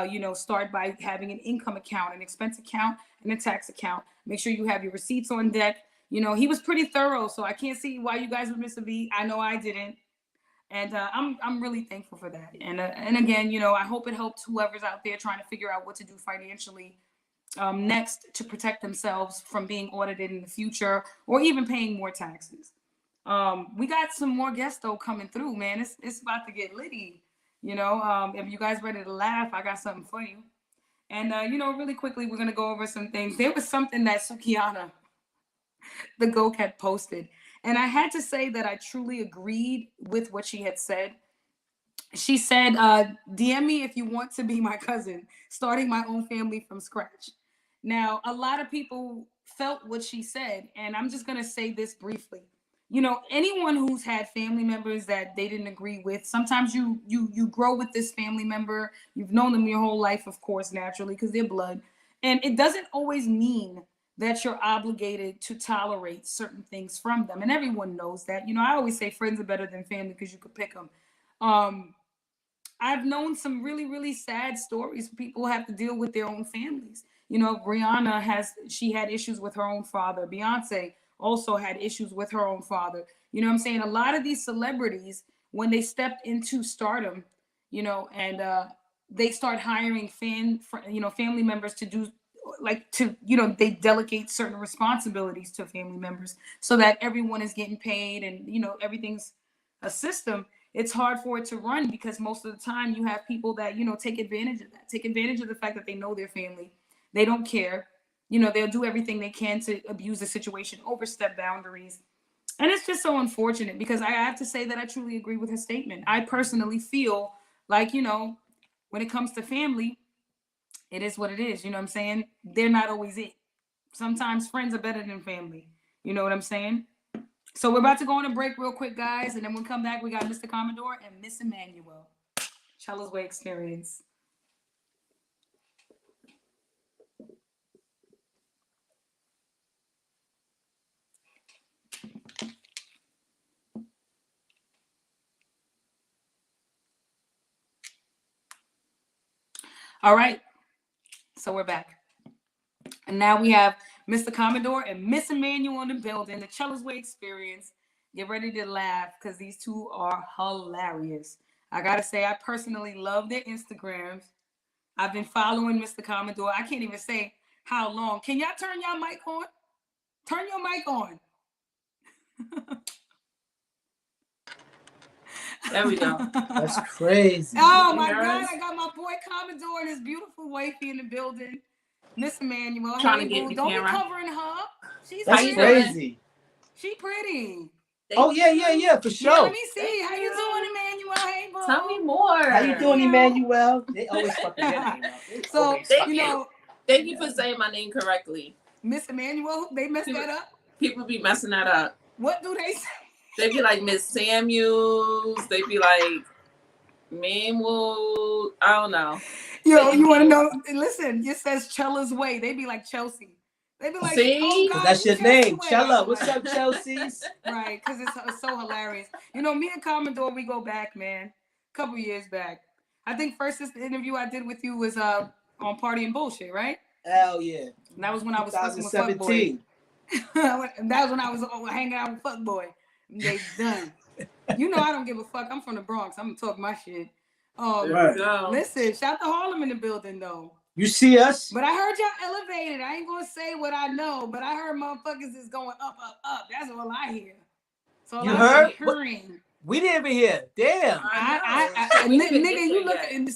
You know, start by having an income account, an expense account, and a tax account. Make sure you have your receipts on deck. You know, he was pretty thorough, so I can't see why you guys would miss a beat. I know I didn't. And I'm really thankful for that. And again, you know, I hope it helps whoever's out there trying to figure out what to do financially next to protect themselves from being audited in the future or even paying more taxes. We got some more guests, though, coming through, man. It's about to get litty. You know, if you guys ready to laugh, I got something for you. And, you know, really quickly, we're going to go over some things. There was something that Sukiana, the GOAT, had posted. And I had to say that I truly agreed with what she had said. She said, DM me if you want to be my cousin, starting my own family from scratch. Now, a lot of people felt what she said, and I'm just going to say this briefly. You know, anyone who's had family members that they didn't agree with, sometimes you grow with this family member. You've known them your whole life, of course, naturally, because they're blood. And it doesn't always mean that you're obligated to tolerate certain things from them. And everyone knows that. You know, I always say friends are better than family because you could pick them. I've known some really, really sad stories. People have to deal with their own families. You know, Rihanna had issues with her own father. Beyonce also had issues with her own father. You know what I'm saying? A lot of these celebrities, when they stepped into stardom, you know, and they start hiring family members to do, they delegate certain responsibilities to family members so that everyone is getting paid and, you know, everything's a system. It's hard for it to run because most of the time you have people that, you know, take advantage of that, take advantage of the fact that they know their family. They don't care. You know, they'll do everything they can to abuse the situation, overstep boundaries. And it's just so unfortunate because I have to say that I truly agree with her statement. I personally feel like, you know, when it comes to family, it is what it is. You know what I'm saying? They're not always it. Sometimes friends are better than family. You know what I'm saying? So we're about to go on a break real quick, guys. And then when we come back, we got Mr. Commodore and Ms.Emanuel. Chela's Way Experience. All right. So we're back. And now we have Mr. Commodore and Ms.Emanuel in the building, the Chela's Way Experience. Get ready to laugh because these two are hilarious. I got to say, I personally love their Instagrams. I've been following Mr. Commodore. I can't even say how long. Can y'all turn your mic on? Turn your mic on. There we go. That's crazy. Oh, my God. I got my boy Commodore and his beautiful wifey in the building. Ms.Emanuel. Trying to get the Don't camera. Be covering her. She's That's crazy. She pretty. Oh, yeah, for sure. Yeah, let me see. How you doing, Emanuel? Hey, bro. Tell me more. How you doing, Emanuel? They always fucking get me. So, you know. Thank you for saying my name correctly. Ms.Emanuel, they messed that up? People be messing that up. What do they say? They be like Miss Samuels. They be like Manuel. I don't know. Yo, you want to know? Listen, it says Chela's Way. They be like Chelsea. They be like, see? oh God, that's your name, Way. Chela. What's up, Chelsea's? Right, because it's so hilarious. You know, me and Commodore, we go back, man. A couple years back. I think first this interview I did with you was on Party and Bullshit, right? Hell yeah. And that was when I was fucking with 2017. Fuckboy. That was when I was hanging out with Fuckboy. They done. You know I don't give a fuck. I'm from the Bronx. I'm gonna talk my shit. Right. Listen, shout to Harlem in the building though. You see us? But I heard y'all elevated. I ain't gonna say what I know, but I heard motherfuckers is going up, up, up. That's all I hear. So You I'm heard? hearing. We didn't even hear. Damn. Nigga, you look in the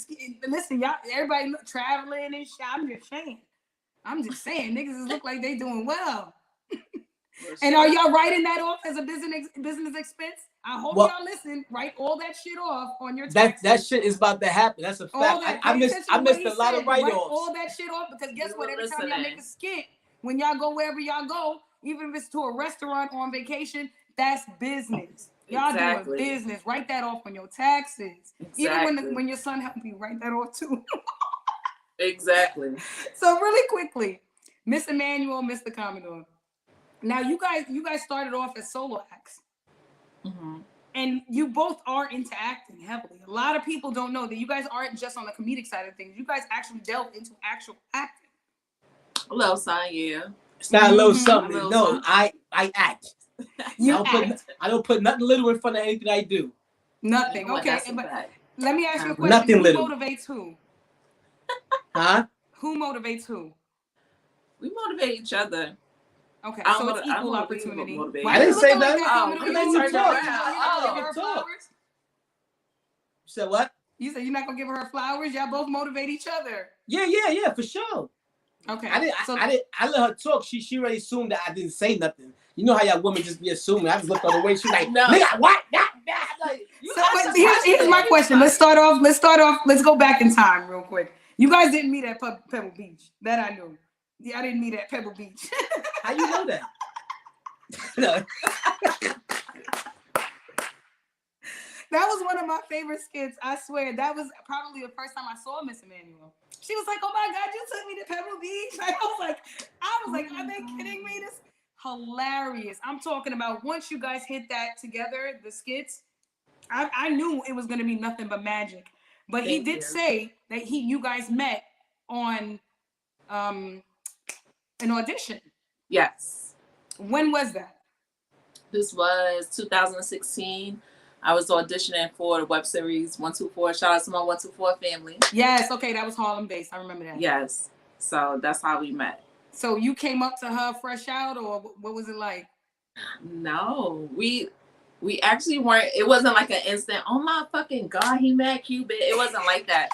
listen, y'all. Everybody look traveling and shit. I'm just saying, niggas look like they doing well. And are y'all writing that off as a business expense? I hope y'all listen. Write all that shit off on your taxes. That shit is about to happen. That's a fact. I missed a lot of write-offs. Write all that shit off because guess what? Every time y'all make a skit, when y'all go wherever y'all go, even if it's to a restaurant or on vacation, that's business. Y'all doing business. Write that off on your taxes. Even when your son helped you, write that off too. Exactly. So really quickly, Ms.Emanuel, Mr.Commodore. Now you guys started off as solo acts. Mm-hmm. And you both are into acting heavily. A lot of people don't know that you guys aren't just on the comedic side of things. You guys actually delve into actual acting. A little sign, yeah. It's not a little something. No, I act. I don't put nothing little in front of anything I do. Nothing. You know okay. But let me ask you a question. Nothing Who little. Motivates who? Huh? Who motivates who? We motivate each other. Okay, so it's equal opportunity. I didn't say that. You said what? You said you're not gonna give her flowers. Y'all both motivate each other. Yeah, for sure. Okay. I let her talk. She already assumed that I didn't say nothing. You know how y'all women just be assuming. I just looked on the way. She's like, no. Nigga, what? So here's my question. Let's start off. Let's go back in time real quick. You guys didn't meet at Pebble Beach. That I knew. Yeah, I didn't meet at Pebble Beach. How you know that? No. That was one of my favorite skits. I swear. That was probably the first time I saw Ms.Emanuel. She was like, "Oh my God, you took me to Pebble Beach." I was like, "Are they kidding me?" This hilarious. I'm talking about once you guys hit that together, the skits. I knew it was gonna be nothing but magic. But he did say that you guys met on an audition. Yes. When was that? This was 2016. I was auditioning for the web series 124. Shout out to my 124 family. Yes, okay, that was Harlem based. I remember that. Yes. So that's how we met. So you came up to her fresh out, or what was it like? No, we actually weren't. It wasn't like an instant, oh my fucking God, he mad Cupid. It wasn't like that.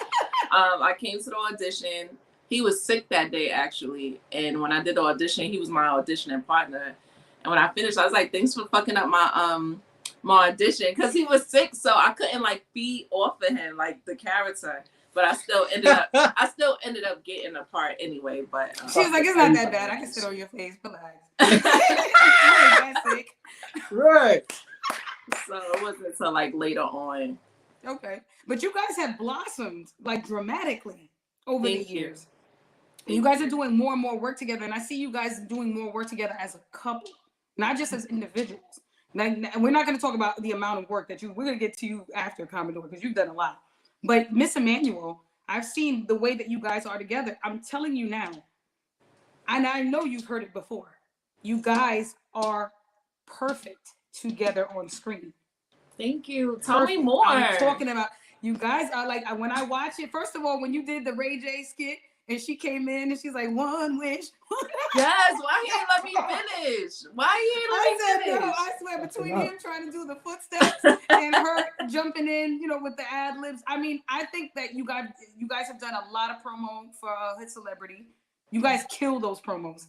I came to the audition. He was sick that day, actually. And when I did the audition, he was my auditioning partner. And when I finished, I was like, thanks for fucking up my my audition, because he was sick, so I couldn't like feed off of him like the character. But I still ended up getting the part anyway. But she was like, it's not that bad. I can sit on your face, relax. That sick. Right. So it wasn't until like later on. Okay. But you guys have blossomed like dramatically over the years. And you guys are doing more and more work together. And I see you guys doing more work together as a couple, not just as individuals. And we're not going to talk about the amount of work we're going to get to you after Commodore, because you've done a lot. But Ms.Emanuel, I've seen the way that you guys are together. I'm telling you now, and I know you've heard it before, you guys are perfect together on screen. Thank you. Tell me more. I'm talking about, you guys are like, when I watch it, first of all, when you did the Ray J skit and she came in and she's like, one wish. Yes, why he ain't let me finish? Why he ain't let me finish? No, I swear, between him trying to do the footsteps and her jumping in, with the ad libs. I mean, I think that you guys have done a lot of promo for Hit Celebrity. You guys kill those promos.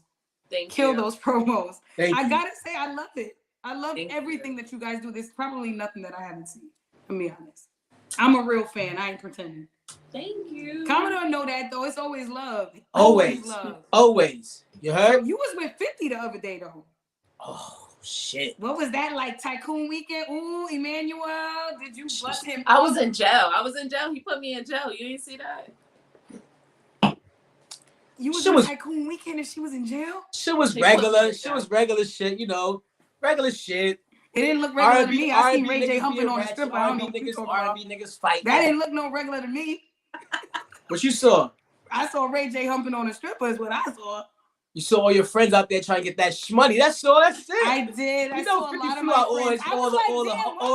Kill those promos. I gotta say, I love it. I love everything that you guys do. There's probably nothing that I haven't seen, to be honest. I'm a real fan. I ain't pretending. Thank you. Commodore know that, though. It's always love. Always. Always. You heard? So you was with 50 the other day, though. Oh, shit. What was that like? Tycoon weekend? Ooh, Emanuel. Did you bust him? I was in jail. He put me in jail. You didn't see that? You was in Tycoon weekend and she was in jail? Shit was regular. Shit was regular shit, regular shit. It didn't look regular to me. I seen Ray J humping on the stripper. I don't know what you're talking about. R&B niggas fight. That didn't look no regular to me. What you saw? I saw Ray J humping on a stripper is what I saw. You saw all your friends out there trying to get that shmoney. That's all. That's it. I did. I saw a lot of my friends. all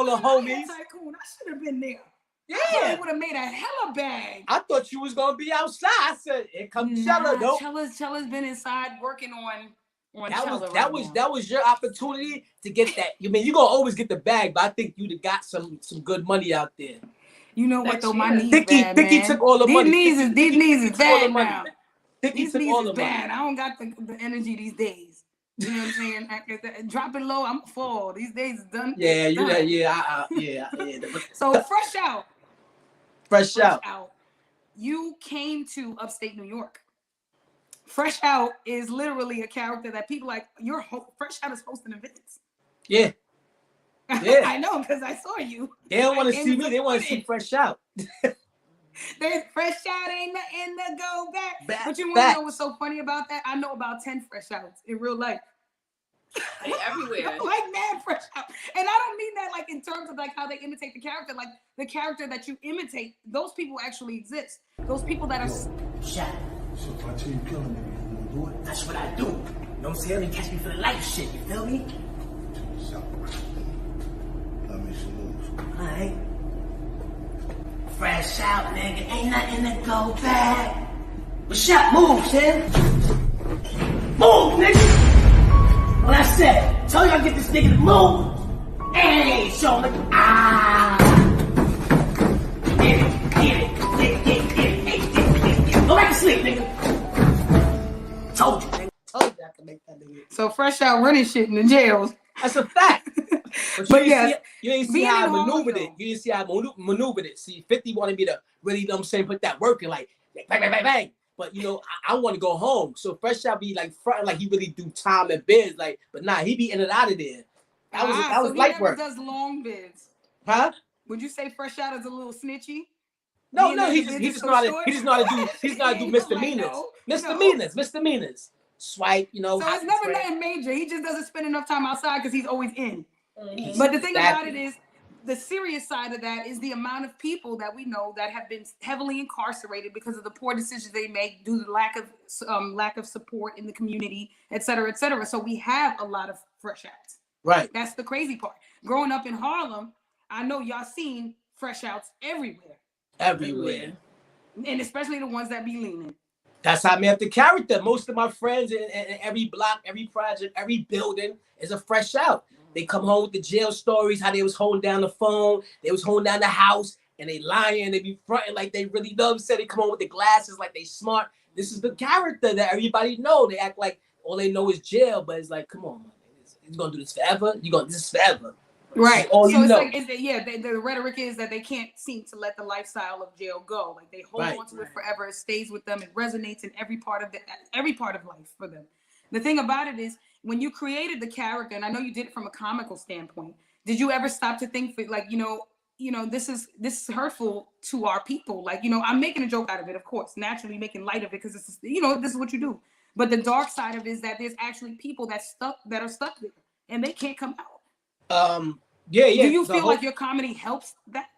the homies. Tycoon. I should have been there. Yeah. I would have made a hella bag. I thought you was gonna be outside. I said, "Here comes Chela." Nope. Chela's been inside working on that was your opportunity to get that. You mean you gonna always get the bag, but I think you'd have got some good money out there. You know what though? My knees bad, man. Thicky took all the money. These knees is bad now. Thicky took all the money. I don't got the energy these days. You know what I'm saying? Drop it low, I'm fall. These days is done. Yeah, yeah. So fresh out. You came to upstate New York Fresh Out is literally a character that people like. Fresh Out is hosting events. Yeah. Yeah. I know, because I saw you. They don't want to see me. They want to see Fresh Out. There's Fresh Out, ain't nothing to go back. But you want to know what's so funny about that? I know about 10 Fresh Outs in real life. They everywhere. Like mad Fresh Out. And I don't mean that like in terms of like how they imitate the character. Like the character that you imitate, those people actually exist. Those people that are... Shot. So if I tell you killing me, you gonna do it? That's what I do. You know what I'm saying? You catch me for the life shit, you feel me? So, let me some moves. Alright. Fresh Out, nigga. Ain't nothing to go back. But shot, move, son. Move, nigga. What I said, tell you I get this nigga to move. Hey, show me. Get it. Go back to sleep, nigga. Told you, nigga. Told you I could make that nigga. So Fresh Out running shit in the jails. That's a fact. But you didn't see how I maneuvered it. You didn't see how I maneuvered it. See, 50 wanted me to really, you know what I'm saying, put that work in, like, bang, bang, bang, bang. But, you know, I want to go home. So Fresh Out be, like, fronting like he really do time and bids. Like, but nah, he be in and out of there. That was light work. Does long bids. Huh? Would you say Fresh Out is a little snitchy? No, he just know how to do misdemeanors. Misdemeanors. Swipe, you know. So it's never nothing major. He just doesn't spend enough time outside because he's always in. Mm-hmm. But the thing about it is, the serious side of that is the amount of people that we know that have been heavily incarcerated because of the poor decisions they make due to the lack of support in the community, et cetera, et cetera. So we have a lot of Fresh Outs. Right. That's the crazy part. Growing up in Harlem, I know y'all seen Fresh Outs everywhere. Everywhere. And especially the ones that be leaning. That's how I made the character. Most of my friends in every block, every project, every building is a Fresh Out. They come home with the jail stories, how they was holding down the phone, they was holding down the house, and they lying, they be fronting like they really know. Said they come home with the glasses like they smart. This is the character that everybody know. They act like all they know is jail, but it's like, come on, man. You gonna do this forever? This is forever. Right. So it's like, the rhetoric is that they can't seem to let the lifestyle of jail go. Like they hold on to it forever. It stays with them. It resonates in every part of life for them. The thing about it is, when you created the character, and I know you did it from a comical standpoint, did you ever stop to think, like, you know, this is hurtful to our people? Like, you know, I'm making a joke out of it, of course, naturally making light of it because this is, you know, this is what you do. But the dark side of it is that there's actually people that are stuck there and they can't come out. Yeah. Do you feel like your comedy helps that?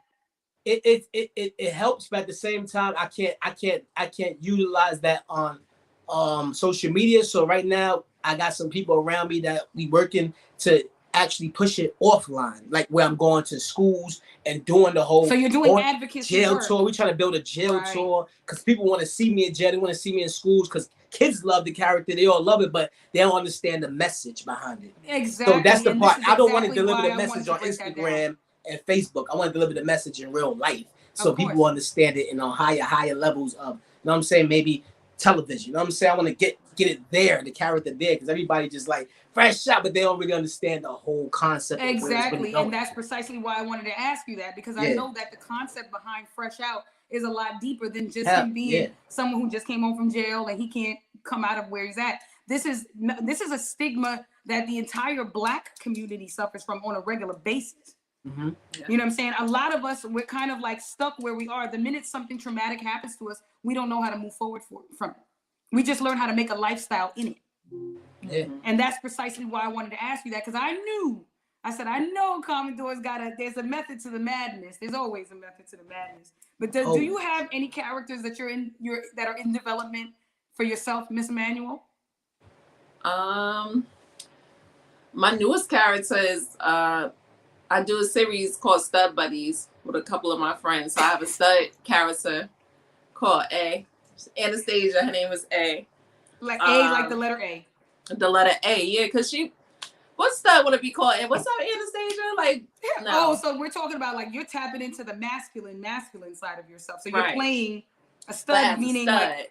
It helps, but at the same time, I can't utilize that on social media. So right now, I got some people around me that we working to actually push it offline, like where I'm going to schools and doing the whole. So you're doing advocacy jail work. tour. We're trying to build a jail tour because people want to see me in jail. They want to see me in schools because kids love the character. They all love it, but they don't understand the message behind it. Exactly. So that's the part. I don't want to deliver the why message on Instagram and Facebook. I want to deliver the message in real life so people understand it in on higher levels of, you know what I'm saying, maybe television. You know what I'm saying? I want to get it there, the character there, because everybody just like Fresh Out, but they don't really understand the whole concept. Exactly, and that's precisely why I wanted to ask you that, because I know that the concept behind Fresh Out is a lot deeper than just him being someone who just came home from jail and he can't come out of where he's at. This is a stigma that the entire Black community suffers from on a regular basis. Mm-hmm. You know what I'm saying? A lot of us, we're kind of like stuck where we are. The minute something traumatic happens to us, we don't know how to move forward from it. We just learn how to make a lifestyle in it. Yeah. And that's precisely why I wanted to ask you that, because I know Commodore's there's a method to the madness. There's always a method to the madness. But do you have any characters that that are in development for yourself, Ms.Emanuel? My newest character is I do a series called Stud Buddies with a couple of my friends. So I have a stud character called A. Anastasia, her name is A. Like A, like the letter A. The letter A, yeah, because what stud would it be called? And what's up, Anastasia? Like, no. Oh, so we're talking about like you're tapping into the masculine side of yourself. So you're playing a stud, meaning like,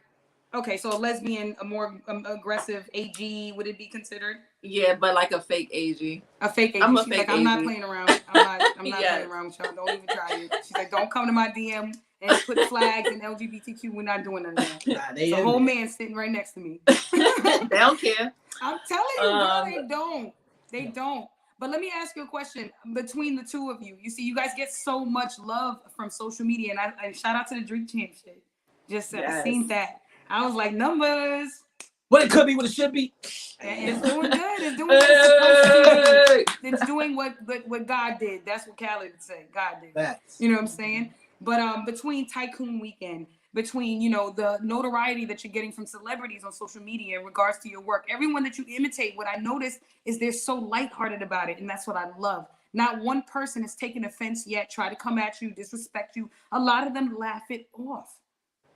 okay, so a lesbian, a more aggressive AG, would it be considered? Yeah, but like a fake AG. A fake AG. I'm a She's fake like, I'm AG. not playing around. I'm not playing around with y'all. Don't even try it. She's like, don't come to my DM and put flags and LGBTQ. We're not doing none of that. Nah, It's a whole man sitting right next to me. They don't care. I'm telling you, girl, they don't. They don't. But let me ask you a question. Between the two of you, you see, you guys get so much love from social media, and shout out to the Drink Champ shit. Just I seen that. I was like, numbers. What it could be, what it should be. It's doing good. It's doing what it's supposed to do. It's doing what God did. That's what Khaled would say. God did. Facts. You know what I'm saying? But between Tycoon Weekend, between the notoriety that you're getting from celebrities on social media in regards to your work, everyone that you imitate, what I noticed is they're so lighthearted about it, and that's what I love. Not one person has taken offense yet, try to come at you, disrespect you. A lot of them laugh it off.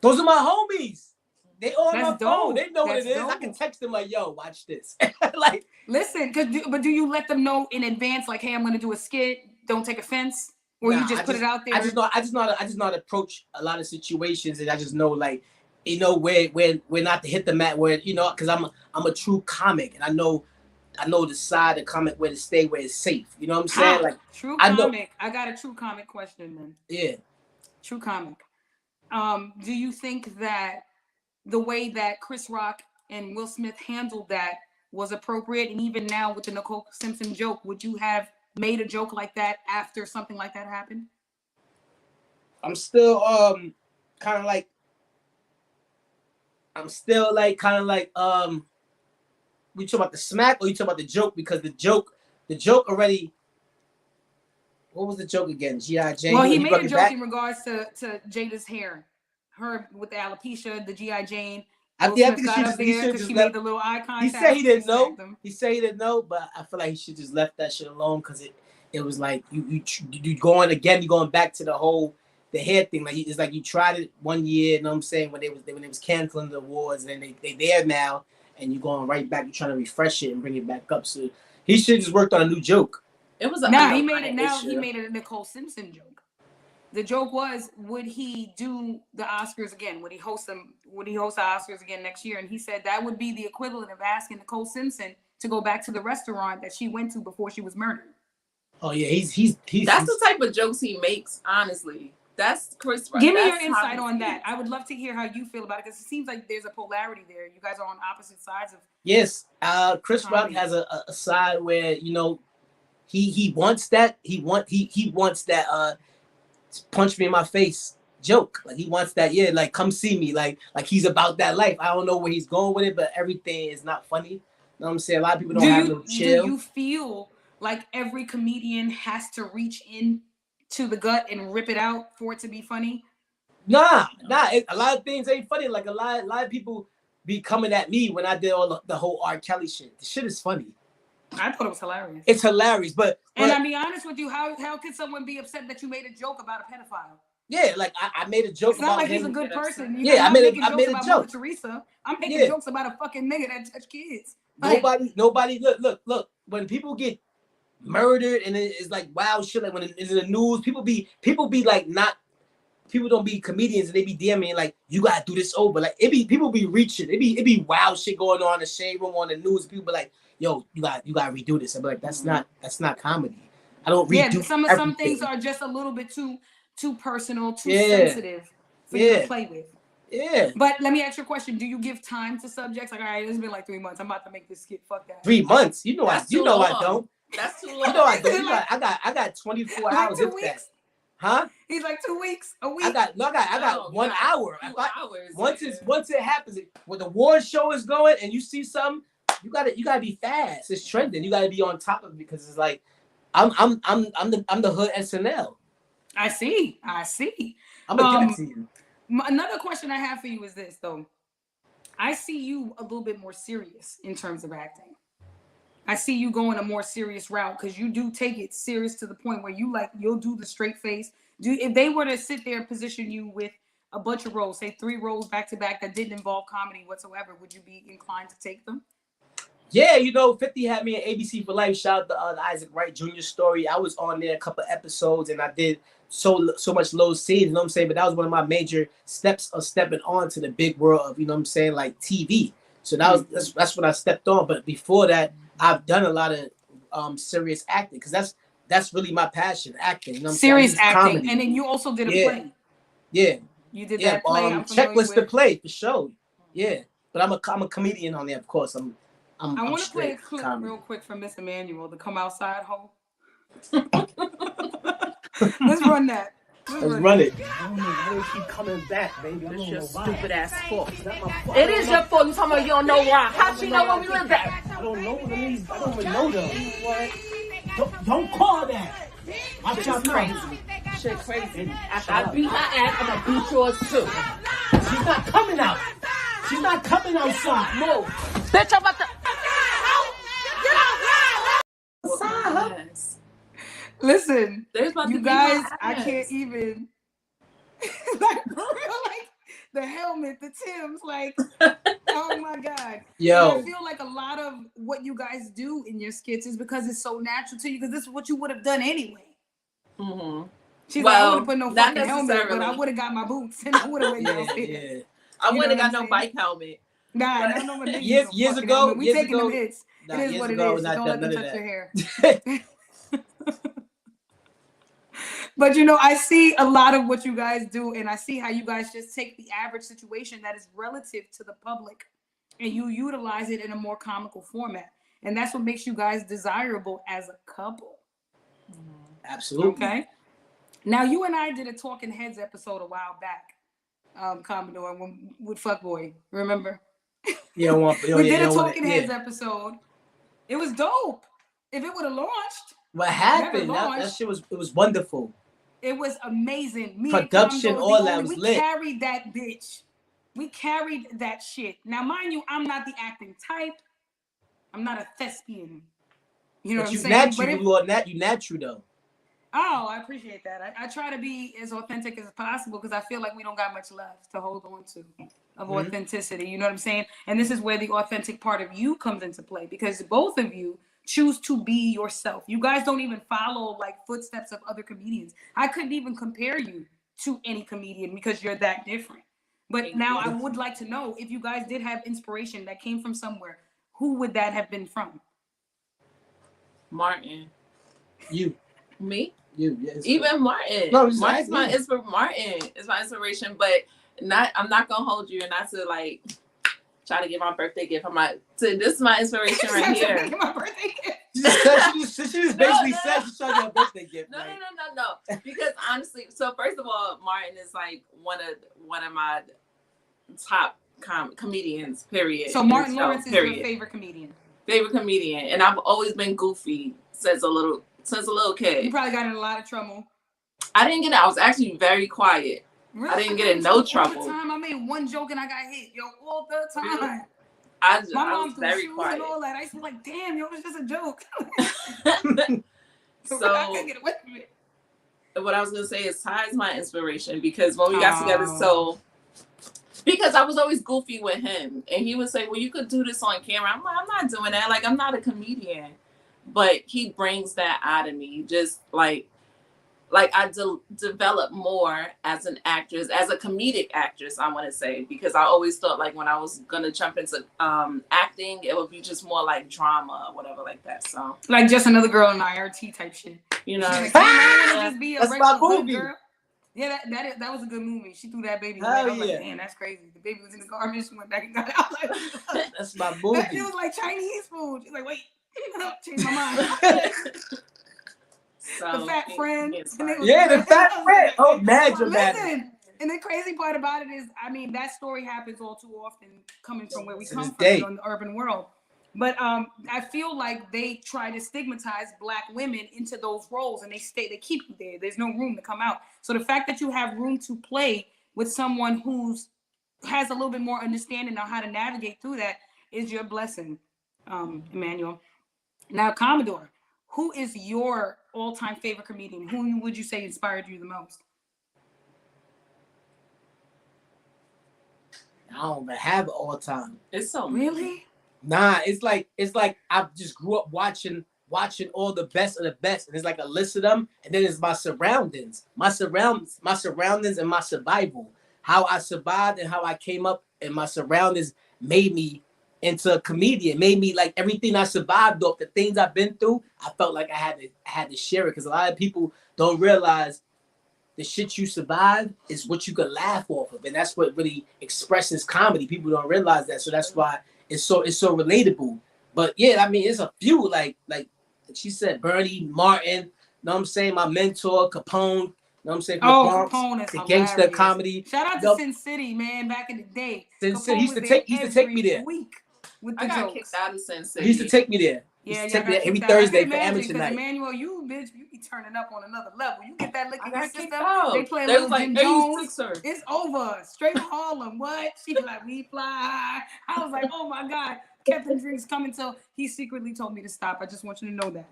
Those are my homies. They all on my phone. Dope. They know what it is. Dope. I can text them like, "Yo, watch this." Like, listen, but do you let them know in advance, like, "Hey, I'm gonna do a skit. Don't take offense," or you just put it out there? I just know how to approach a lot of situations, and I just know, like, where not to hit the mat, where because I'm a true comic, and I know the side of comic where to stay, where it's safe. You know what I'm saying? Like, true comic. I got a true comic question then. Yeah. True comic. Do you think that the way that Chris Rock and Will Smith handled that was appropriate? And even now with the Nicole Simpson joke, would you have made a joke like that after something like that happened? I'm still kind of like we talking about the smack or you talking about the joke? Because the joke already. What was the joke again? G.I. Jane. Well, he made a joke in regards to Jada's hair, her with the alopecia, the G.I. Jane. I think she made the little eye contact. He said he didn't know. But I feel like he should just left that shit alone, because it was like you going back to the hair thing. Like, it's like you tried it one year, you know what I'm saying, when they was canceling the awards, and then they there now, and you're going right back, you're trying to refresh it and bring it back up. So he should just worked on a new joke. It was he made it a Nicole Simpson joke. The joke was, would he do the Oscars again? Would he host the Oscars again next year? And he said that would be the equivalent of asking Nicole Simpson to go back to the restaurant that she went to before she was murdered. Oh yeah, he's that's the type of jokes he makes, honestly. That's Chris Rock. Give me your insight on that. I would love to hear how you feel about it, because it seems like there's a polarity there. You guys are on opposite sides of. Yes, Chris Rock has a side where he wants that punch me in my face joke. Like, he wants that, like, come see me, like he's about that life. I don't know where he's going with it, but everything is not funny. You know what I'm saying? A lot of people don't have no chill. Do you feel like every comedian has to reach in to the gut and rip it out for it to be funny? Nah. A lot of things ain't funny. Like, a lot of people be coming at me when I did all the whole R. Kelly shit. The shit is funny. I thought it was hilarious. It's hilarious, but I'll be honest with you, how could someone be upset that you made a joke about a pedophile? Yeah, like, I made a joke. It's not like he's a good person. I made a joke. Mother Teresa. I'm making jokes about a fucking nigga that touched kids. Nobody. Look. When people get murdered and it's like wild shit, like when it's in the news, people be like, not. People don't be comedians, and they be DMing like, you gotta do this over. Like, people be reaching. It be wild shit going on in the shade room, on the news. People be like, yo, you gotta redo this. I'm like, that's not comedy. I don't redo. Yeah, some things are just a little bit too personal, too sensitive for you to play with. Yeah. But let me ask you a question. Do you give time to subjects? Like, all right, it's been like 3 months. I'm about to make this skit. Fuck that. 3 months? I don't. That's too long. I don't. I got 24 hours. 2 weeks. Huh? He's like 2 weeks, a week. I got 1 hour. Hours. Once it happens, when the award show is going and you see something, you gotta be fast. It's trending. You gotta be on top of it, because it's like I'm the hood SNL. I see. I'm gonna give it to you. Another question I have for you is this, though. I see you a little bit more serious in terms of acting. I see you going a more serious route, because you do take it serious to the point where you'll do the straight face. If they were to sit there and position you with a bunch of roles, say 3 roles back to back that didn't involve comedy whatsoever, would you be inclined to take them? Yeah, 50 had me at ABC for Life. Shout out to the Isaac Wright Jr. story. I was on there a couple episodes, and I did so much low scenes, you know what I'm saying? But that was one of my major steps of stepping on to the big world of, you know what I'm saying, like TV. So that's when I stepped on. But before that, I've done a lot of serious acting, because that's really my passion, acting. You know what I'm serious saying? acting. Comedy. And then you also did a play. Yeah. You did Yeah, that play. I'm familiar checklist to with. play for sure. Yeah, but I'm a comedian on there, of course. I want to play a straight clip comedy. real quick from Ms.Emanuel, the come outside hoe. Let's run that. Let's run it. I don't know why they keep coming back, baby. I don't know why. Stupid ass fault. It's not my fault. It is your fault. You talking about you don't know why? How she know where we live at? I don't know them. I don't even know them. Don't call that. Watch your mouth. Shit crazy. After I beat my ass, I'm gonna beat yours too. She's not coming out. She's not coming outside. Move. Bitch, I'm about to. Yes. Listen, There's about you to be guys, my I ass. can't even. Like, for real, like the helmet, the Timbs, like, oh my God. Yo. And I feel like a lot of what you guys do in your skits is because it's so natural to you, because this is what you would have done anyway. Mm-hmm. She's Well, like, I would have put no not fucking helmet, but I necessarily. would have got my boots and I would have went Yeah, downstairs. yeah. I You wouldn't know have got what no I'm bike helmet. Nah, I don't know what niggas Years- do, years fucking ago- helmet. We years taking ago- them hits. Nah, It is years what it ago, is. not Don't that- let them none of touch that. your hair. But you know, I see a lot of what you guys do, and I see how you guys just take the average situation that is relative to the public and you utilize it in a more comical format. And that's what makes you guys desirable as a couple. Absolutely. Okay. Now, you and I did a Talking Heads episode a while back, Commodore, with Fuckboy. Remember? You don't want. We did a Talking Heads episode. It was dope. If it would have launched, What happened? Never That launched. shit was wonderful. it was amazing. Me Production, and Commodore, all that was we lit. carried that bitch. We carried that shit. Now, mind you, I'm not the acting type. I'm not a thespian. You know But what I'm you saying? natural. But You natural though. oh, I appreciate that. I try to be as authentic as possible because I feel like we don't got much left to hold on to of authenticity. You know what I'm saying? And this is where the authentic part of you comes into play, because both of you choose to be yourself. You guys don't even follow like footsteps of other comedians. I couldn't even compare you to any comedian because you're that different. But now I would like to know, if you guys did have inspiration that came from somewhere, who would that have been from? Martin. You. Me? You. Yes. Even Martin. No, just Martin's my asking. Martin is my inspiration, but I'm not gonna hold you and not to like try to get my birthday gift. This is my inspiration right here. My birthday gift. She just basically said she's trying to get a birthday gift. No, right? no. Because honestly, so first of all, Martin is like one of my top comedians. Period. So Martin So, Lawrence is your favorite comedian. favorite comedian, and I've always been goofy since a little kid. You probably got in a lot of trouble. I didn't get it. I was actually very quiet. Really? I didn't get in no trouble. All the time. I made one joke and I got hit, yo, all the time. Really? My I mom was threw very shoes quiet. and all that. I used to be like, damn, yo, it's just a joke. So I couldn't get away from it. what I was gonna say is Ty's my inspiration, because when we got together, so because I was always goofy with him, and he would say, well, you could do this on camera. I'm like, I'm not doing that. Like, I'm not a comedian. But he brings that out of me. Just like I developed more as an actress, as a comedic actress, I want to say, because I always thought like when I was gonna jump into acting, it would be just more like drama or whatever like that. So Like just another girl in IRT type shit. you know, She's like, I wanna just be a That's regular my hood movie. girl. Yeah, that was a good movie. She threw that baby away. Hell I was like, yeah. man, that's crazy. The baby was in the garbage. She went back and got out. Like, That's my it movie. was like Chinese food. She's like, wait, change my mind. so The fat friend. Yeah, the fat friend. Oh, mad dramatic. Listen, and the crazy part about it is, I mean, that story happens all too often coming from where we To come this from day. in the urban world. But I feel like they try to stigmatize Black women into those roles, and they keep you there. There's no room to come out. So the fact that you have room to play with someone has a little bit more understanding on how to navigate through that is your blessing, Emmanuel. Now, Commodore, who is your all-time favorite comedian? Who would you say inspired you the most? I don't even have it all time. it's so Really? Nah, it's like I just grew up watching all the best of the best, and it's like a list of them, and then it's my surroundings, my surroundings, and my survival. How I survived and how I came up, and my surroundings made me into a comedian. Made me like everything I survived off the things I've been through. I felt like I had to share it, because a lot of people don't realize the shit you survive is what you can laugh off of, and that's what really expresses comedy. People don't realize that, so that's why it's so relatable. But yeah, I mean, it's a few like she said, Bernie, Martin. Know what I'm saying? My mentor, Capone. Know what I'm saying? Capone is the hilarious. gangster comedy. Shout out to Sin City, man. Back in the day, Sin City. He used to take me there. Week with the I got jokes. kicked out of Sin City. He used to take me there. Yeah, take me there every Thursday for amateur night. Emanuel, you bitch, you be turning up on another level. You get that lick in your system. Out. They play a little like, Jim Jones. Hey, it's over. Straight Harlem. What? She be like, we fly high. I was like, oh my God. Kept the drinks coming till he secretly told me to stop. I just want you to know that.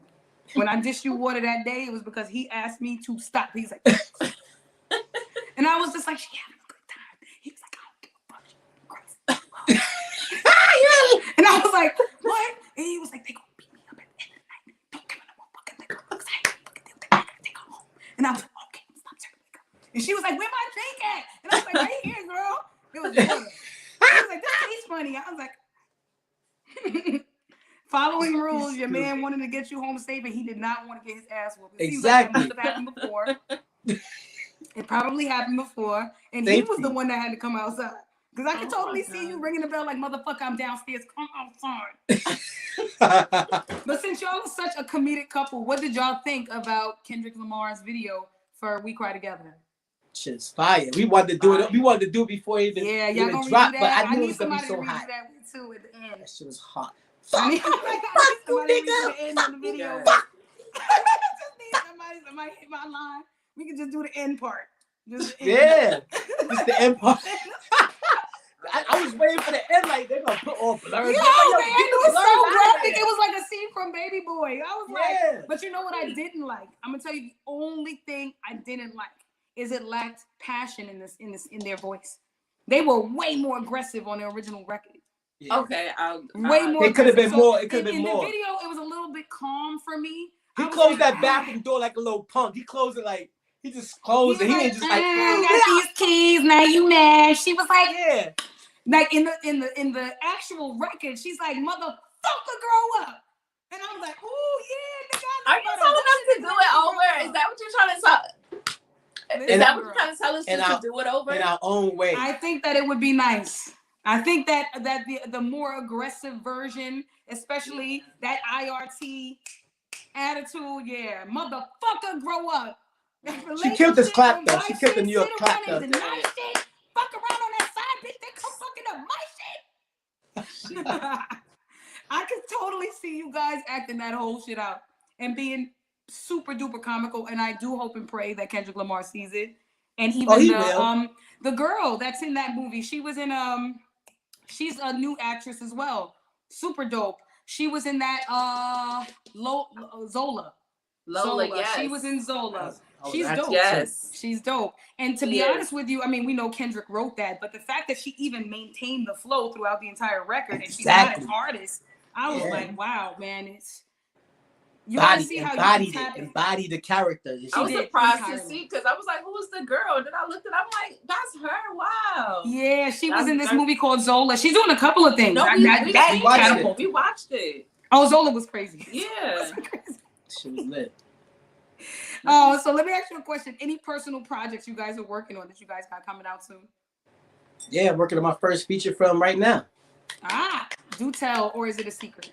When I dished you water that day, it was because he asked me to stop. He's like, and I was just like, she having a good time. He was like, I don't give a fuck. And I was like, what? And he was like, they gonna beat me up at the end of the night. Don't give me no more fucking liquor. Take her home. And I was like, okay, stop turning liquor. And she was like, where my drink at? And I was like, right here, girl. It was water. She was like, this tastes funny. I was like, following rules. Your man wanted to get you home safe, and he did not want to get his ass whooped. Exactly. Like that must have happened before. It probably happened before, and he was the one that had to come outside. Because I could totally see you ringing the bell like, motherfucker, I'm downstairs. Come outside. But since y'all are such a comedic couple, what did y'all think about Kendrick Lamar's video for We Cry Together? Shit's fire. We wanted to do it. We wanted to do it before it even dropped, but I knew it was gonna be so hot. That too at the end. That shit was hot. Fuck you, nigga. End of the video. Somebody hit my line. We can just do the end part. Just the end. Yeah, just the end part. I was waiting for the end, like they're gonna put all blurs. Yo, the end was so graphic. It was like a scene from Baby Boy. I was like, but you know what I didn't like? I'm gonna tell you the only thing I didn't like is it lacked passion in their voice. They were way more aggressive on the original record. Yeah. Okay, way more. It could have been more. It could have been more. In the video, it was a little bit calm for me. He closed that bathroom door like a little punk. He closed it like he just closed it. He ain't just like, I got these keys. Now you mad? She was like, yeah. Like in the actual record, she's like, motherfucker, grow up. And I'm like, oh yeah, nigga. Are you telling us to do it over? Is that what you're trying to tell? Is that what you're trying to tell us to do it over? In our own way. I think that it would be nice. I think that the more aggressive version, especially that IRT attitude, yeah, motherfucker, grow up. She killed this clap though. She killed the New York clap though. Fuck around on that side, bitch. They come fucking up my shit. I could totally see you guys acting that whole shit out and being super duper comical. And I do hope and pray that Kendrick Lamar sees it. And even the girl that's in that movie, she was in she's a new actress as well. Super dope. She was in that Zola. Lola, yes. She was in Zola. She's dope. Yes. She's dope. And to be honest with you, I mean, we know Kendrick wrote that, but the fact that she even maintained the flow throughout the entire record and she's not an artist, I was like, wow, man, it's you embody the character. I was surprised to see because I was like, who was the girl? Then I looked at I'm like, that's her. Wow. Yeah, she was in this movie called Zola. She's doing a couple of things. No, we watched it. Oh, Zola was crazy. Yeah. She was lit. Oh, so let me ask you a question. Any personal projects you guys are working on that you guys got coming out soon? Yeah, I'm working on my first feature film right now. Do tell, or is it a secret?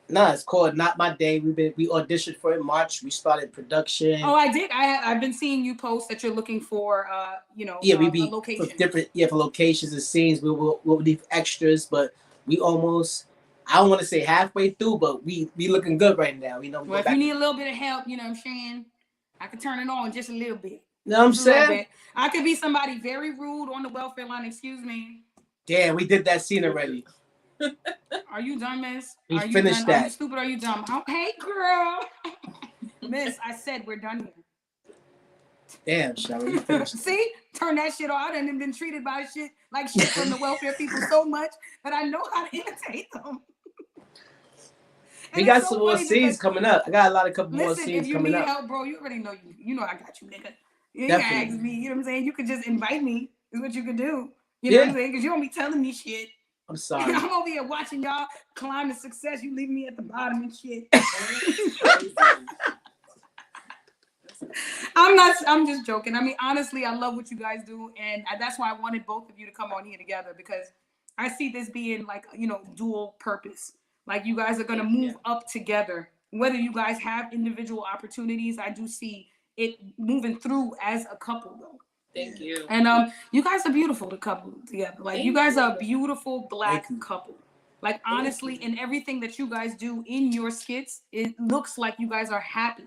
Nah, it's called Not My Day. We auditioned for it in March. We started production. Oh, I did. I've been seeing you post that you're looking for we be location. For locations and scenes. We'll leave extras, but we almost, I don't want to say halfway through, but we looking good right now. You know. Well, if you need a little bit of help, you know what I'm saying, I could turn it on just a little bit. You know what I'm saying? I could be somebody very rude on the welfare line. Excuse me. Damn, we did that scene already. Are you dumb, miss? We finished that. Are you stupid? Are you dumb? Oh, hey, girl. Miss, I said we're done here. Damn, Chela, you finished. See? Turn that shit off. I done been treated by shit from the welfare people so much that I know how to imitate them. We got some more scenes coming up. I got a couple more scenes coming up. Listen, if you need help, bro, you already know you know I got you, nigga. You ain't gotta ask me. You know what I'm saying? You could just invite me. Is what you could do. You know what I'm saying? Because you don't be telling me shit. I'm sorry. I'm over here watching y'all climb to success. You leave me at the bottom and shit. I'm just joking. I mean, honestly, I love what you guys do. And that's why I wanted both of you to come on here together, because I see this being like, dual purpose. Like you guys are going to move up together. Whether you guys have individual opportunities, I do see it moving through as a couple though. Thank you. And you guys are beautiful to couple together. Like you guys are a beautiful Black couple. Like honestly, in everything that you guys do in your skits, it looks like you guys are happy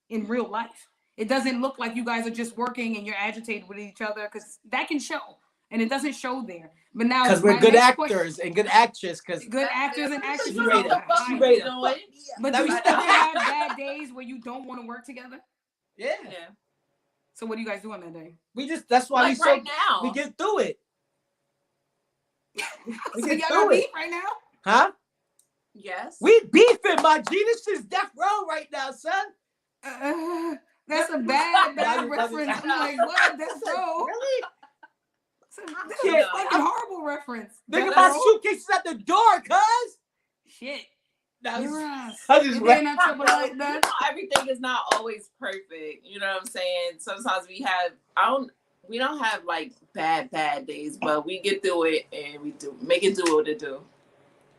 in real life. It doesn't look like you guys are just working and you're agitated with each other, because that can show, and it doesn't show there. But now, because we're good actors and good actors, because good actors and actresses. She ready to But do you still have bad days where you don't want to work together? Yeah. So what do you guys do on that day? That's why like right now. We get through it. So y'all got beef right now? Huh? Yes. We beefing, my G. This is death row right now, son. That's a bad reference. I'm like, what? Death row? Really? That's a fucking horrible reference. Think about suitcases at the door, cuz. Shit. I just like that. Everything is not always perfect. You know what I'm saying? Sometimes we don't have like bad days, but we get through it and we do make it do what it do.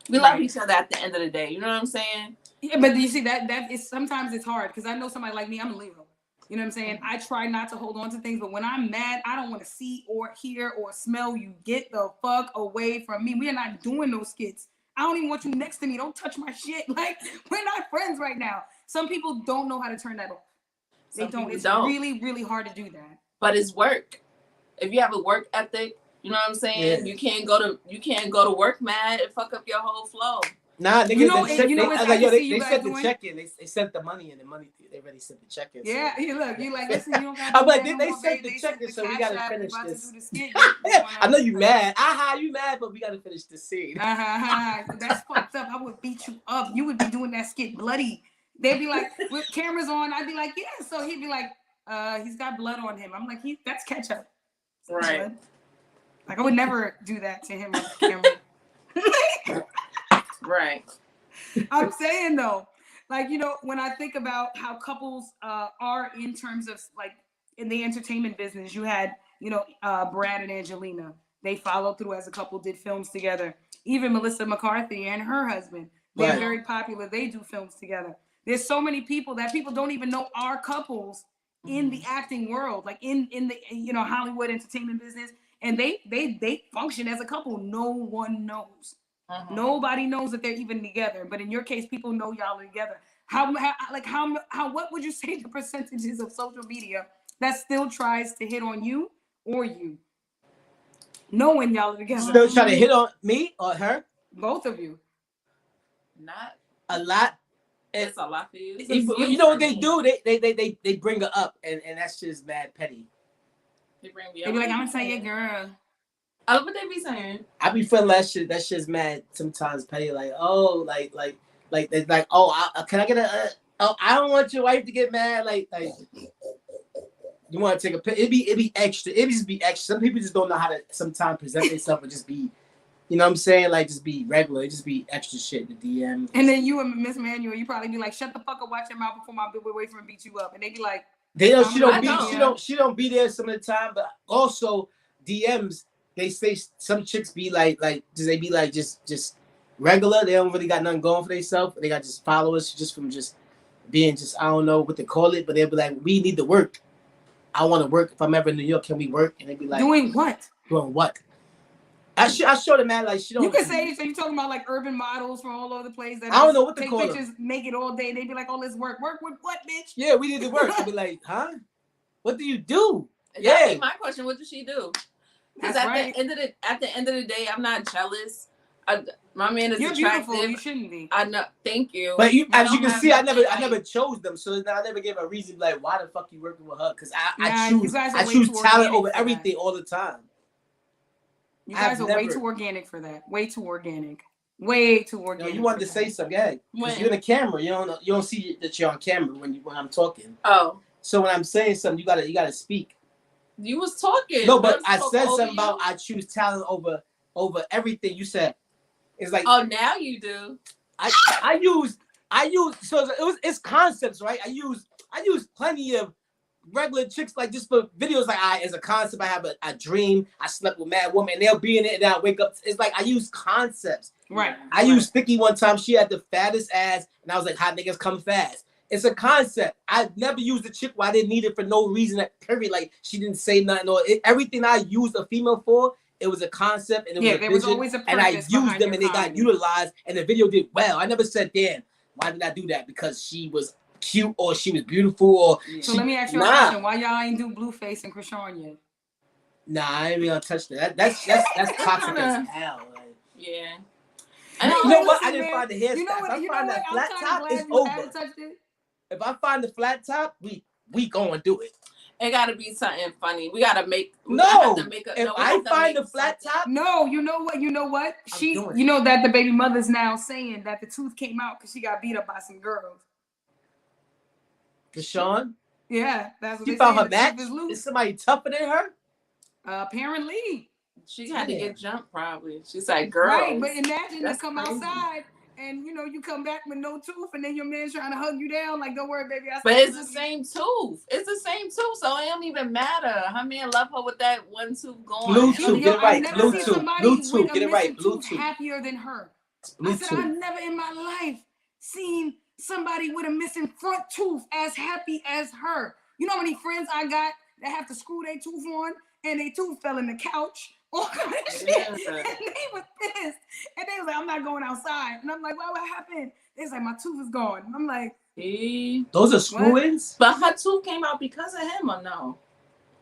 We love each other at the end of the day. You know what I'm saying? Yeah, but you see that is sometimes it's hard, because I know somebody like me, I'm a Leo. You know what I'm saying? I try not to hold on to things, but when I'm mad, I don't want to see or hear or smell you. Get the fuck away from me. We are not doing those skits. I don't even want you next to me. Don't touch my shit. Like, we're not friends right now. Some people don't know how to turn that off. They don't. It's really, really hard to do that. But it's work. If you have a work ethic, you know what I'm saying? Yeah. You can't go to work mad and fuck up your whole flow. Nah, niggas, they sent the check in. They sent the money in. They already sent the check in. Yeah, you like, listen, you don't got I'm like, they sent the check in, so we gotta finish this. I know you mad. You mad, but we gotta finish the scene. That's fucked up. I would beat you up. You would be doing that skit bloody. They'd be like, with cameras on, I'd be like, yeah. So he'd be like, he's got blood on him. I'm like, that's ketchup. Right. Blood. Like, I would never do that to him on camera. Right. I'm saying though, like, when I think about how couples are in terms of like in the entertainment business, you had, Brad and Angelina. They followed through as a couple, did films together. Even Melissa McCarthy and her husband, they're very popular. They do films together. There's so many people that people don't even know are couples in the acting world, like in the Hollywood entertainment business, and they function as a couple. No one knows. Nobody knows that they're even together. But in your case, people know y'all are together. How what would you say the percentages of social media that still tries to hit on you or you, knowing y'all are together? Still trying to hit on me or her? Both of you. Not a lot. It's a lot for you. You know what they do? They bring her up, and that's just mad petty. They be like, I'm gonna say your girl. I love what they be saying. I be feeling that shit. That shit's mad sometimes petty. Like, oh, oh, can I get I don't want your wife to get mad. Like you want to take a pic. It be extra. It just be extra. Some people just don't know how to sometimes present themselves and just be, you know what I'm saying? Like, just be regular. It just be extra shit in the DM. And then you and Ms.Emanuel, you probably be like, shut the fuck up, watch your mouth before my boyfriend beat you up. And they be like, she don't be there some of the time, but also DMs. They say some chicks be like they be like just regular. They don't really got nothing going for themselves. They got just followers just from just being just, I don't know what they call it, but they'll be like, we need to work. I want to work. If I'm ever in New York, can we work? And they be like, doing what? Doing what? I showed them, man, like, she don't. You can say, so you're talking about like urban models from all over the place that I don't know what to take call pictures, them. make it all day. They be like, oh, let's work. Work with what, bitch? Yeah, we need to work. They be like, huh? What do you do? That'd be my question. What does she do? Because at the end of the day, I'm not jealous. My man is You're attractive. Beautiful. You shouldn't be. I know. Thank you. But as you can see, I never chose them, so I never gave a reason like why the fuck you working with her? Because I choose talent over everything all the time. You guys are way too organic for that. Way too organic. Way too organic. No, you wanted to say something, yeah? Because you're in the camera. You don't see that you're on camera when I'm talking. Oh. So when I'm saying something, you gotta speak. You was talking. No, but I said something about I choose talent over everything. You said it's like, oh, now you do. I use so it's concepts, right? I use plenty of regular chicks, like just for videos, like as a concept, I have a dream. I slept with mad woman, and they'll be in it, and I wake up. It's like I use concepts. Right. I used Sticky one time. She had the fattest ass, and I was like, "Hot niggas come fast." It's a concept. I never used a chick where I didn't need it for no reason. Period. Like she didn't say nothing or everything I used a female for. It was a concept and it was a vision, was always a and I purpose used them and they got comment. utilized, and the video did well. I never said, "Damn, why did I do that?" Because she was cute or she was beautiful or. So let me ask you a question: why y'all ain't do Blueface and Krishan yet? Nah, I ain't even gonna touch that. That's toxic as hell. Like. Yeah. You know what? I didn't find the hairstyle. You know what? If I find that flat top, it's over. If I find the flat top, we gonna do it. It gotta be something funny. We gotta make. If I find the flat top, no. You know what? She, you know that the baby mother's now saying that the tooth came out because she got beat up by some girls. Deshaun? Yeah, that's what she they found say. her match. Is somebody tougher than her? Apparently, she had to get jumped. Probably. She's like, girl. Right, but imagine to come outside. And you come back with no tooth, and then your man's trying to hug you down, like, don't worry, baby. But it's the same tooth. It's the same tooth, so it don't even matter. Her man love her with that one tooth going. Bluetooth, get it right. Bluetooth, get it right. Bluetooth, happier than her. I said, I've never in my life seen somebody with a missing front tooth as happy as her. You know how many friends I got that have to screw their tooth on, and their tooth fell in the couch? All kind of shit. And they was pissed. And they was like, I'm not going outside. And I'm like, well, what happened? They was like, my tooth is gone. And I'm like, those are screw-ins? But her tooth came out because of him, or no?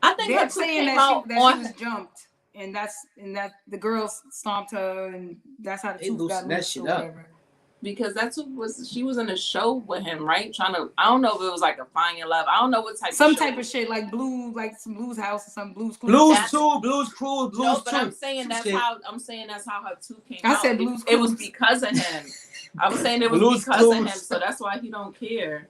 I think they're her tooth saying came that out she was jumped. And that the girls stomped her, and that's how the tooth got loose or whatever. Because that tooth she was in a show with him, right? I don't know if it was like a Find Your Love. I don't know what type some of show. type of shit, like some Blues House or some Blues Clues. Blues Crew. No, but I'm saying that's how her tooth came out. I said Blues It was because of him. I was saying it was because of him, so that's why he don't care.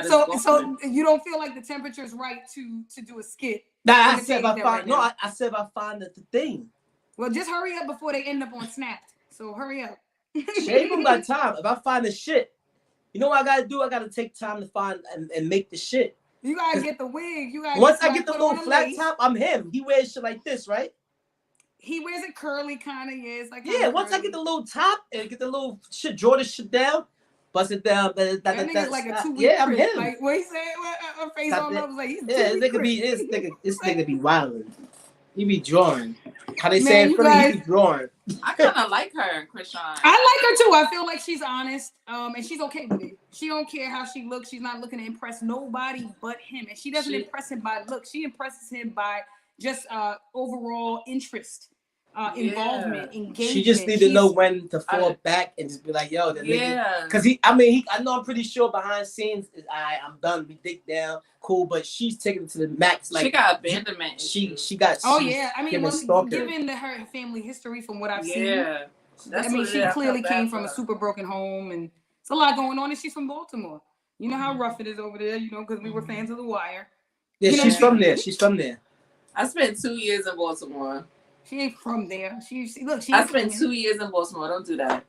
So you don't feel like the temperature is right to do a skit? Nah, I said if I find I said if I find the thing. Well, just hurry up before they end up on Snapped. So hurry up. She ain't even got time. If I find the shit, you know what I gotta do? I gotta take time to find and make the shit. You gotta get the wig. Once I get the little flat top, I'm him. He wears shit like this, right? He wears it curly, kind of. Yeah, it's like once I get the little top and get the little shit, draw the shit down, bust it down. That nigga's like a 2-week yeah, I'm him. Like what he said, her face on up was like he's this nigga be wildin'. He be drawing. How they say in Philly, he be drawing. I kind of like her, Krishan. I like her too. I feel like she's honest, and she's okay with it. She don't care how she looks. She's not looking to impress nobody but him, and she doesn't impress him by looks. She impresses him by just overall interest, involvement, engagement. She just need to know when to fall back and just be like, "Yo, the nigga." Because I know I'm pretty sure behind scenes, I'm done. We dig down, cool. But she's taking it to the max. Like she got abandonment. She got. Oh yeah, I mean, given her family history from what I've seen, I mean, she clearly came from a super broken home, and it's a lot going on. And she's from Baltimore. You know how rough it is over there. You know, because we were fans of The Wire. Yeah, she's from there. She's from there. I spent 2 years in Baltimore. She ain't from there. She I spent 2 years in Baltimore. Don't do that.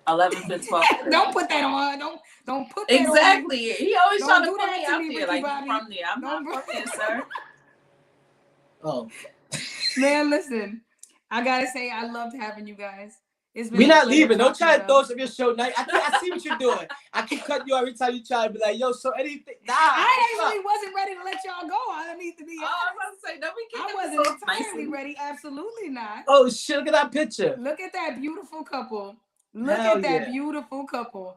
11th and 12th. Don't put that on. Don't put that exactly. on. He always trying to put me out me, there like Bobby. from there. I'm not from there, sir. Oh. Man, listen. I gotta say, I loved having you guys. We're not leaving. Don't try to throw us on your show. Now, I see what you're doing. I keep cutting you every time you try to be like, yo, so anything. Nah. I actually wasn't ready to let y'all go. I need to be honest. I was about to say, don't be I wasn't entirely ready. Absolutely not. Oh, shit. Look at that picture. Look at that beautiful couple. Look at that beautiful couple.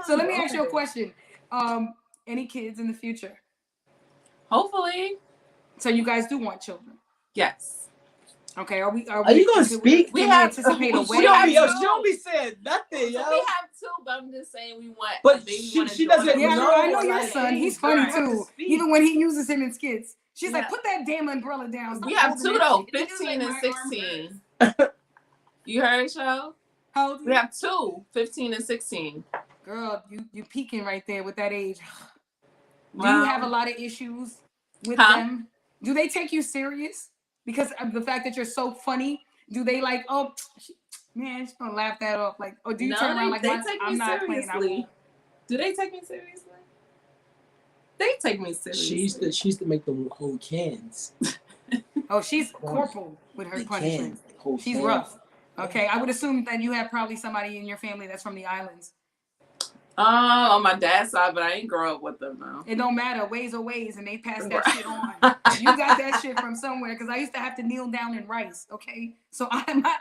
So let me ask you a question. Any kids in the future? Hopefully. So you guys do want children? Yes. Are Okay, are you gonna speak? We have anticipate a wedding. She don't be saying nothing, yo. So we have two, but I'm just saying we want. But she doesn't. Yeah, I know your son. He's funny too. Even when he uses him in skits, she's like, "Put that damn umbrella down." We have two though, 15 and 16. You heard, Show? How old? We have two, 15 and 16. Girl, you peaking right there with that age. Do you have a lot of issues with them? Do they take you serious? Because of the fact that you're so funny, do they like, oh, man, she's gonna laugh that off? Like, or do you turn around like, I'm not playing? Do they take me seriously? They take me seriously. She used to make them whole cans. Oh, she's corporal with her punishment. She's rough. Okay, I would assume that you have probably somebody in your family that's from the islands. On my dad's side, but I ain't grow up with them though. It don't matter. Ways are ways, and they pass that shit on. You got that shit from somewhere, because I used to have to kneel down in rice. Okay, so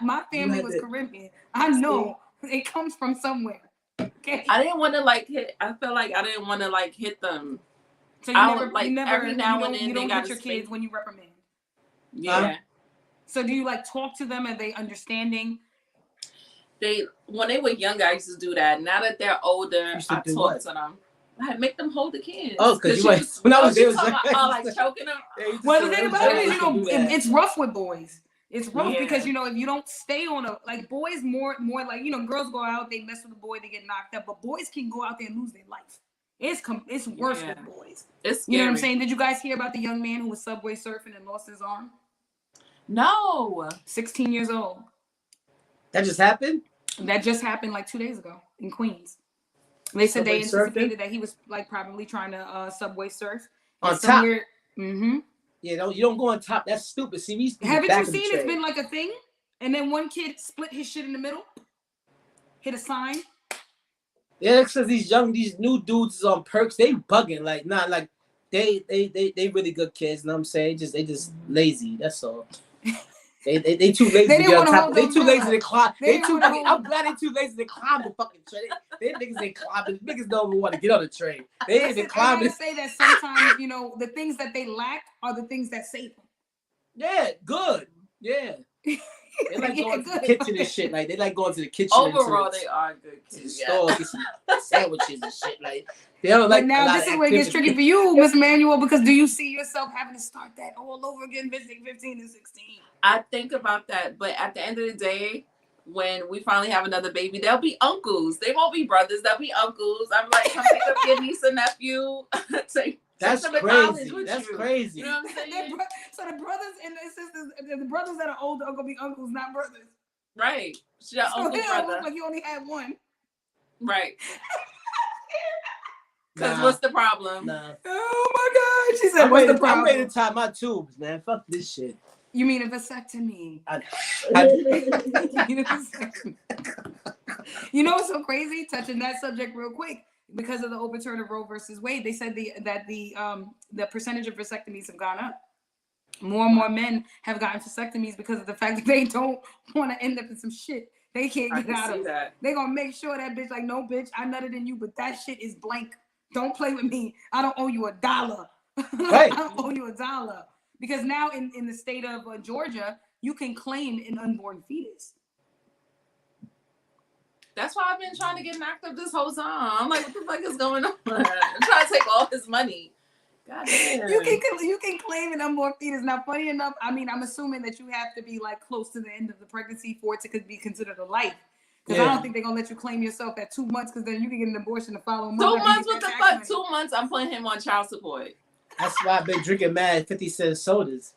my family was Caribbean. I know it comes from somewhere. Okay, I didn't want to like hit. I felt like I didn't want to like hit them. So you never every now and then you don't hit your speak. kids when you reprimand. Yeah. So do you like talk to them? Are they understanding? When they were younger, I used to do that. Now that they're older, I talk to them. I make them hold the kids. Oh, because when I was there, like choking them. Well, the thing about it is, it's rough with boys. It's rough because if you don't stay on boys more like girls go out, they mess with a boy, they get knocked up, but boys can go out there and lose their life. It's worse with boys. It's scary. You know what I'm saying? Did you guys hear about the young man who was subway surfing and lost his arm? No. 16 years old. That just happened? That just happened like 2 days ago in Queens. They said they anticipated that he was like probably trying to subway surf. On top. Mm-hmm. Yeah, you don't go on top. That's stupid. See, haven't you seen it's been like a thing? And then one kid split his shit in the middle, hit a sign. Yeah, because these new dudes is on perks. They bugging they really good kids. You know what I'm saying? They just lazy. That's all. They too lazy to get on top. They too lazy to climb. I'm glad they too lazy to climb the fucking train. They niggas ain't climbing. Niggas don't even want to get on the train. They ain't even climbing. I say that sometimes the things that they lack are the things that save them. Yeah, good. Yeah. They like going to the kitchen and shit. Like they like going to the kitchen. Overall, they are good kids. To the store, get some sandwiches and shit. Like they don't like. But now this is where it gets tricky for you, Ms.Emanuel, because do you see yourself having to start that all over again, visiting 15 and 16? I think about that, but at the end of the day, when we finally have another baby, they'll be uncles. They won't be brothers. They'll be uncles. I'm like, come pick up your niece and nephew. That's crazy. That's crazy. You know what I'm saying? So the brothers and the sisters, the brothers that are older are gonna be uncles, not brothers. Right. She got so uncle brother. Look like you only had one. Right. Because what's the problem? Nah. Oh my God. She said, what's the problem? I'm ready to tie my tubes, man. Fuck this shit. You mean a vasectomy? You know what's so crazy? Touching that subject real quick. Because of the overturn of Roe versus Wade, they said that the percentage of vasectomies have gone up. More and more men have gotten vasectomies because of the fact that they don't want to end up in some shit they can't get out of. They're gonna make sure that bitch like, no bitch, I nutted in you, but that shit is blank. Don't play with me. I don't owe you $1. Right. I don't owe you $1. Because now in the state of Georgia, you can claim an unborn fetus. That's why I've been trying to get knocked up this whole time. I'm like, what the fuck is going on? I'm trying to take all his money. God damn. You can claim an unborn fetus. Now, funny enough, I mean, I'm assuming that you have to be like close to the end of the pregnancy for it to be considered a life. Because I don't think they're gonna let you claim yourself at 2 months, because then you can get an abortion the following month. 2 months? What the fuck? Money. 2 months? I'm putting him on child support. That's why I've been drinking mad 50-cent sodas.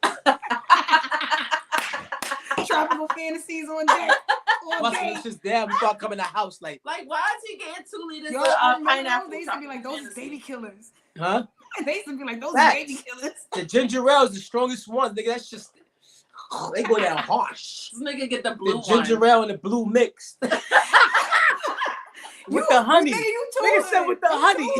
Tropical fantasies on deck. It's just there before I come in the house. Like why is he getting 2 liters of pineapple? They used to be like, those is baby killers. Huh? They used to be like, those are baby killers. The ginger ale is the strongest one, nigga. That's just they go down harsh. This nigga get the blue one. The ginger ale and the blue mixed. With the honey. Nigga said with the honey.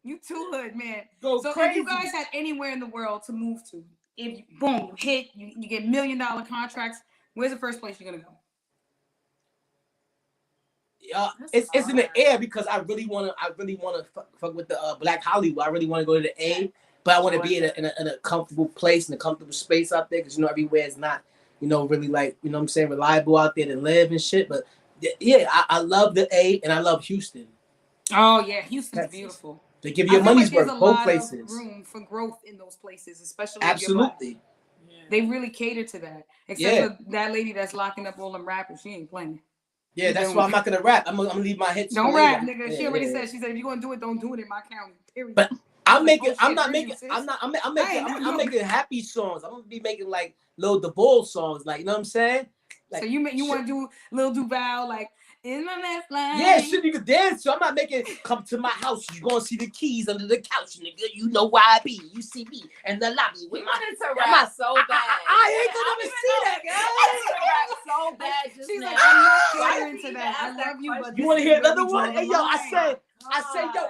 You too hood, man. Go so crazy. If you guys had anywhere in the world to move to, if you, boom, you hit, you get $1 million contracts, where's the first place you're gonna go? Yeah, it's in the air, because I really wanna fuck with the Black Hollywood. I really wanna go to the A, but I wanna be in a comfortable place, in a comfortable space out there, because everywhere is not really like what I'm saying, reliable out there to live and shit. But yeah, I love the A, and I love Houston. Oh yeah, Houston's beautiful. They give you your money's worth, both places. There's a lot of room for growth in those places, especially. Absolutely. They really cater to that. Except for that lady that's locking up all them rappers, she ain't playing. Yeah, that's why I'm not gonna rap. I'm gonna leave my hits. Don't rap, nigga. Yeah, she already said. She said, if you're gonna do it, don't do it in my county. Period. But I'm making happy songs. I'm gonna be making like Lil DeBoll songs, like, you know what I'm saying? Like, so you want to do Lil Duval, like, In my left line. Yeah, shit you can dance to. I'm not making come to my house. You gonna see the keys under the couch, nigga. You know where I be. You see me in the lobby. We With wanted to rap so bad. I ain't gonna ever see that, I wanted to rap so bad just She's now. like, I'm not catering to that. I love you, but You want to hear another one? Hey, Hey, yo, I said, yo.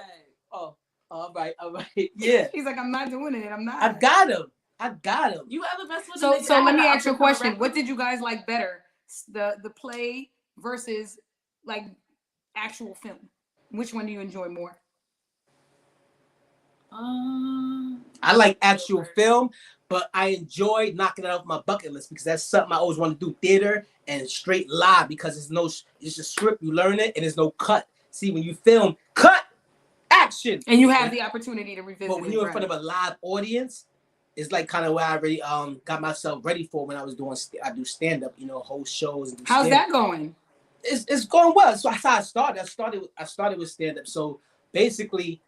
Oh, all right. Yeah. She's like, I'm not doing it. I'm not. I got him. You ever mess with So a nigga let that me had ask you a an question. up-and-coming What did you guys like better? The play versus like actual film? Which one do you enjoy more? I like actual film, but I enjoy knocking it off my bucket list because that's something I always want to do, theater and straight live, because it's a script, you learn it, and there's no cut. See, when you film, cut, action. And you have the opportunity to revisit But when you're in front of a live audience, it's like kind of where I already got myself ready for when I was doing, I do stand-up, host shows. And how's that going? It's going well. So that's how I started. I started with stand-up. So basically,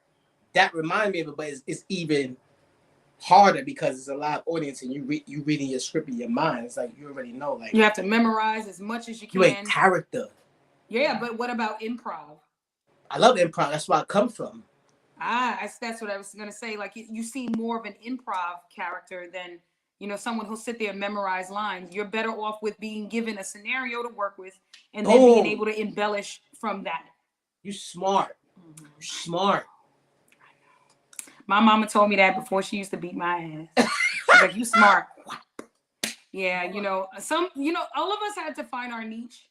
that reminded me of it, but it's even harder because it's a live audience and you reading your script in your mind. It's like you already know. Like you have to memorize as much as you can. You a character. Yeah, but what about improv? I love improv. That's where I come from. That's what I was gonna say. Like you seem more of an improv character than someone who'll sit there and memorize lines. You're better off with being given a scenario to work with and then being able to embellish from that. You smart. You're smart. My mama told me that before she used to beat my ass. She's like, you smart. Yeah, all of us had to find our niche.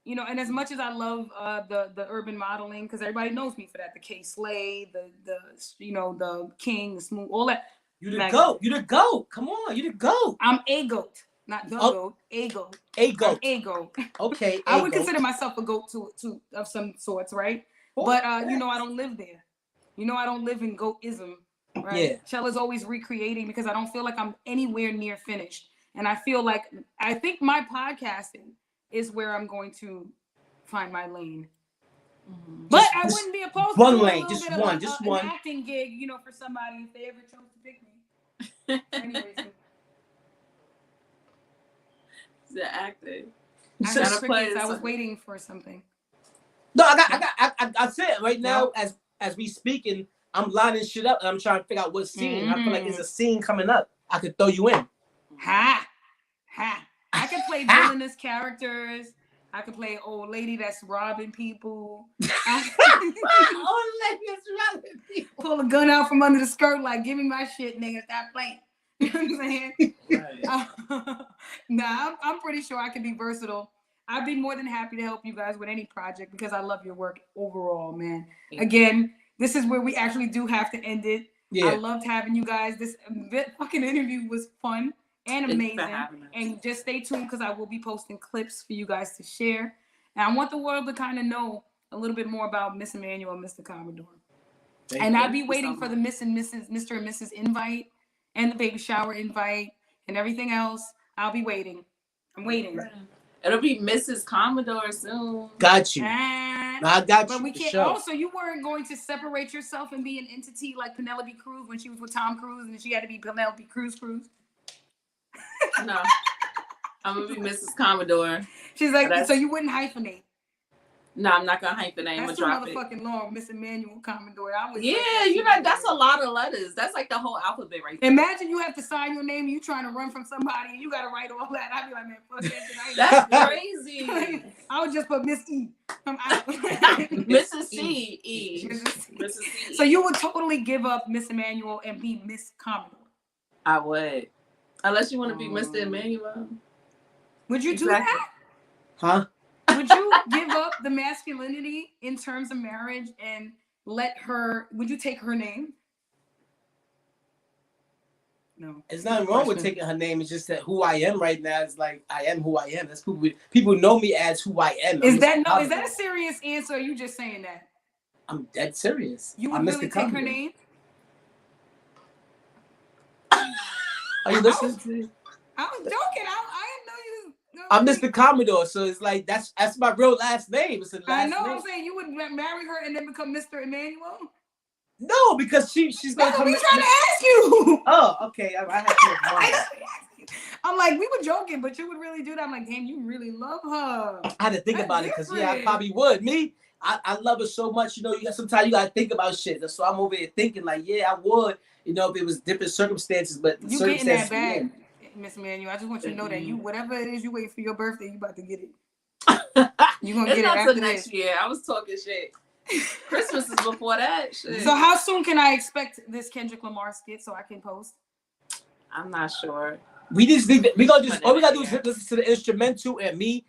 And as much as I love the urban modeling, because everybody knows me for that, the K Slay, the King, the Smooth, all that. You the GOAT. You the GOAT. Come on, you the GOAT. I'm a GOAT, not the GOAT. A GOAT. A GOAT. A GOAT. Okay. I would consider myself a GOAT to of some sorts, right? But I don't live there. I don't live in GOATism, right? Yeah. Chela's always recreating because I don't feel like I'm anywhere near finished. And I think my podcasting is where I'm going to find my lane. Mm-hmm. But I wouldn't be opposed to one lane, just one, an acting gig, for somebody if they ever chose to pick me. Anyways, the acting. I was waiting for something. No, I said right now as we speaking, I'm lining shit up and I'm trying to figure out what scene. I feel like there's a scene coming up. I could throw you in. Ha. I could play villainous characters. I could play an old lady that's robbing people. Old lady that's robbing people. Pull a gun out from under the skirt, like, give me my shit, nigga. Stop playing. You know what I'm saying? Right. I'm pretty sure I can be versatile. I'd be more than happy to help you guys with any project because I love your work overall, man. Again, this is where we actually do have to end it. Yeah. I loved having you guys. This fucking interview was fun and amazing. And just stay tuned because I will be posting clips for you guys to share. And I want the world to kind of know a little bit more about Ms.Emanuel and Mr.Commodore. And I'll be waiting for the Mr. and Mrs. invite and the baby shower invite and everything else. I'll be waiting. I'm waiting. It'll be Mrs. Commodore soon. Got you. I got you. But we can't. Also, you weren't going to separate yourself and be an entity like Penelope Cruz when she was with Tom Cruise and she had to be Penelope Cruz. No, I'm gonna be Mrs. Commodore. She's like, so you wouldn't hyphenate? No, I'm not gonna hyphenate. That's too motherfucking long, Ms.Emanuel Commodore. That's a lot of letters. That's like the whole alphabet right there. Imagine you have to sign your name and you trying to run from somebody and you gotta write all that. I'd be like, man, fuck that. That's crazy. I would just put Miss E. I'm out. Mrs. C. Mrs. C. So you would totally give up Ms.Emanuel and be Miss Commodore? I would. Unless you want to be Mr. Emanuel. Would you do that? Huh? Would you give up the masculinity in terms of marriage and would you take her name? No. There's nothing wrong with taking her name. It's just that who I am right now is like, I am who I am. That's people know me as who I am. Is that a serious answer or are you just saying that? I'm dead serious. You would really take her name? Are you listening to me? I was joking. I didn't know you. No, I'm Mr. Commodore, so it's like that's my real last name. It's a last name. I know. I'm saying you would marry her and then become Mr. Emanuel. No, because she's gonna come. I'm trying to ask you. Oh, okay. I had to. I'm like, we were joking, but you would really do that. I'm like, damn, you really love her. I had to think about it because I probably would. Me, I love her so much. You know, sometimes you gotta think about shit. So I'm over here thinking like, yeah, I would. You know, if it was different circumstances, but you getting that bag, Ms.Emanuel. I just want you to know that you, whatever it is you wait for your birthday, you about to get it. You gonna get it after next year. I was talking shit. Christmas is before that. Shit. So how soon can I expect this Kendrick Lamar skit so I can post? I'm not sure. We gonna just all we gotta do is listen to the instrumental and me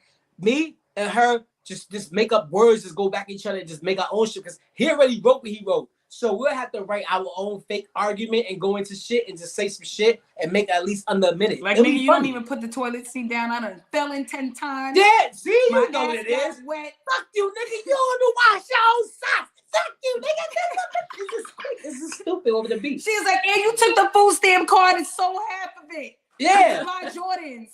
and her just make up words, just go back at each other and just make our own shit because he already wrote what he wrote. So we'll have to write our own fake argument and go into shit and just say some shit and make at least under a minute. Like, nigga, you don't even put the toilet seat down. I done fell in 10 times. Yeah, see, you know what it is. Wet. Fuck you, nigga. You don't wash your own socks. Fuck you, nigga. This is stupid over the beat. She's like, and you took the food stamp card and sold half of it. Yeah. Buy Jordans.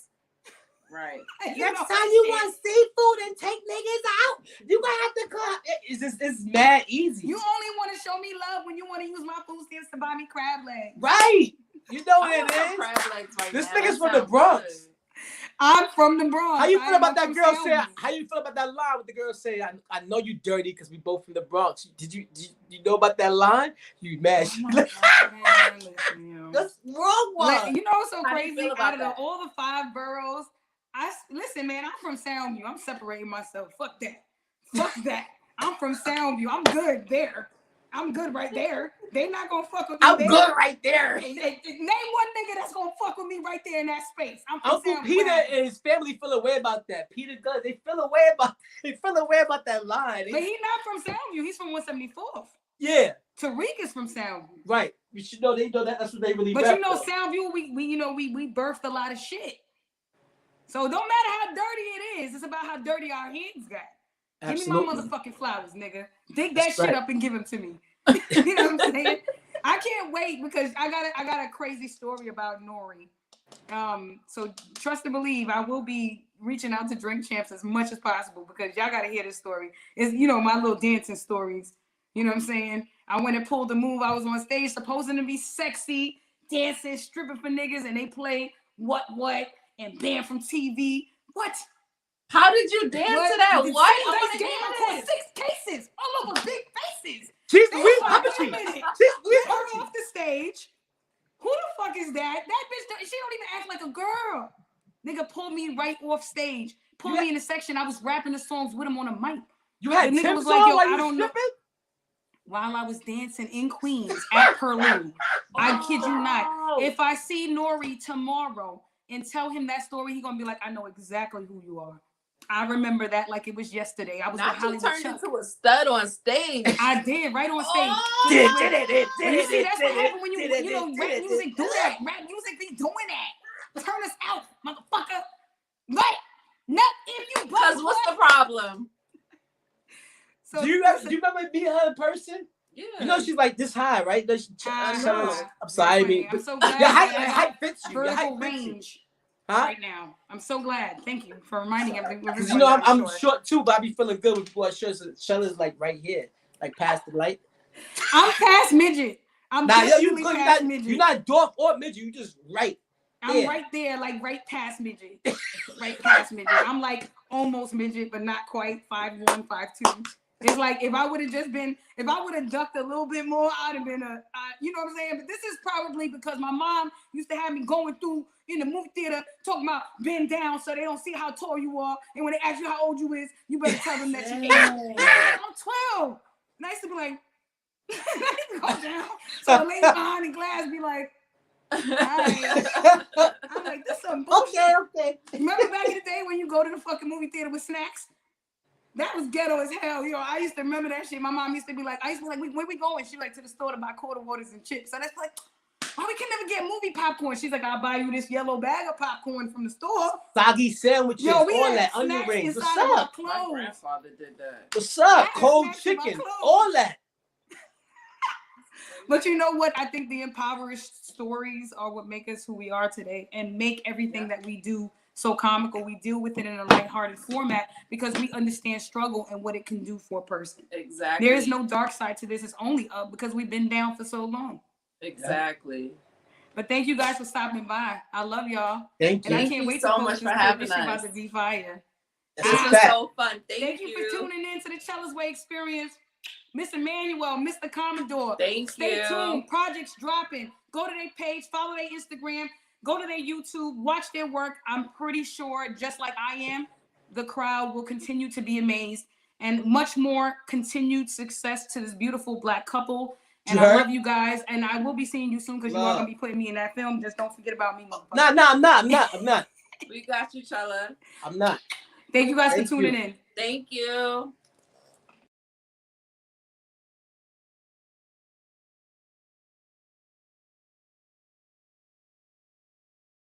Right. Next time you want seafood and take niggas out, you gonna have to come. It's mad easy. You only want to show me love when you want to use my food stamps to buy me crab legs. Right. You know what it is. Crab legs right this now. nigga's from the Bronx. Good. I'm from the Bronx. How you feel about that girl saying? How you feel about that line with the girl saying, "I know you dirty because we both from the Bronx." Did you know about that line? You mad? That's wrong one. You know what's so crazy? Out of all the 5 boroughs, listen, man. I'm from Soundview. I'm separating myself. Fuck that. Fuck that. I'm from Soundview. I'm good there. I'm good right there. They not gonna fuck with me. I'm good right there. Name one nigga that's gonna fuck with me right there in that space. Uncle Peter and his family feel away about that. Peter does. They feel away about that line. But he's not from Soundview. He's from 174th. Yeah. Tariq is from Soundview. Right. You should know they know that. That's what they really. But you know, Soundview, we birthed a lot of shit. So it don't matter how dirty it is. It's about how dirty our hands got. Absolutely. Give me my motherfucking flowers, nigga. Dig that shit up and give them to me. You know what I'm saying? I can't wait because I got a crazy story about Nori. So trust and believe, I will be reaching out to Drink Champs as much as possible because y'all gotta hear this story. It's my little dancing stories. You know what I'm saying? I went and pulled the move. I was on stage supposing to be sexy, dancing, stripping for niggas, and they play what and banned from TV. What? How did you dance to that? What? I 6 cases all over big faces. She's weak puppetry. She's weak puppetry. Off the stage. Who the fuck is that? That bitch, she don't even act like a girl. Nigga pulled me right off stage. Pulled me in the section. I was rapping the songs with him on a mic. You had the nigga was like, yo, I don't know. While I was dancing in Queens at Perlou. I kid you not. If I see Nori tomorrow and tell him that story, he gonna be like, I know exactly who you are. I remember that like it was yesterday. I was not with Hollywood turned Chuck. into a stud on stage. I did, right on stage. You see, that's what happened when you rap music do that. Rap music be doing that. Turn us out, motherfucker. Right? Not if you. Because what's the problem? So do you remember meeting her in person? Yeah. You know she's like this high, right? I'm sorry, I'm so glad. Your height fits you. Vertical range. Right now, I'm so glad. Thank you for reminding everyone. Because you know I'm short too, but I be feeling good with boy shirts. Shela's like right here, like past the light. I'm past midget. I'm definitely past midget. You're not dwarf or midget. You just right. I'm right there, like right past midget. Right past midget. I'm like almost midget, but not quite. 5'1", 5'2". It's like if I would have ducked a little bit more, I'd have been you know what I'm saying? But this is probably because my mom used to have me going through in the movie theater talking about bend down so they don't see how tall you are. And when they ask you how old you is, you better tell them that you're 8. I'm 12. And I used to be like, go down. So the lady behind the glass be like, all right. I'm like, this is some bullshit. Okay. Remember back in the day when you go to the fucking movie theater with snacks? That was ghetto as hell. Yo, I used to remember that shit. My mom used to be like, where we going? She like to the store to buy quarter waters and chips. So that's like, why we can never get movie popcorn? She's like, I'll buy you this yellow bag of popcorn from the store. Soggy sandwiches, yo, we all that, onion rings. What's up? My grandfather did that. What's up? Cold chicken, all that. But you know what? I think the impoverished stories are what make us who we are today and make everything that we do so comical. We deal with it in a lighthearted format because we understand struggle and what it can do for a person. Exactly. There is no dark side to this. It's only up because we've been down for so long. Exactly. But thank you guys for stopping by. I love y'all. Thank you. And I Thank can't you wait so to much post for this clip. having This shit about us. to be fire. That's This a was fact. so fun. Thank you for tuning in to the Chela's Way Experience. Ms.Emanuel, Mr.Commodore. Stay tuned. Projects dropping. Go to their page, follow their Instagram, go to their YouTube, watch their work. I'm pretty sure, just like I am, the crowd will continue to be amazed, and much more continued success to this beautiful Black couple. And I love you guys, and I will be seeing you soon because you are going to be putting me in that film. Just don't forget about me, motherfucker. No, I'm not. We got you, Chela. I'm not. Thank you guys for tuning in. Thank you.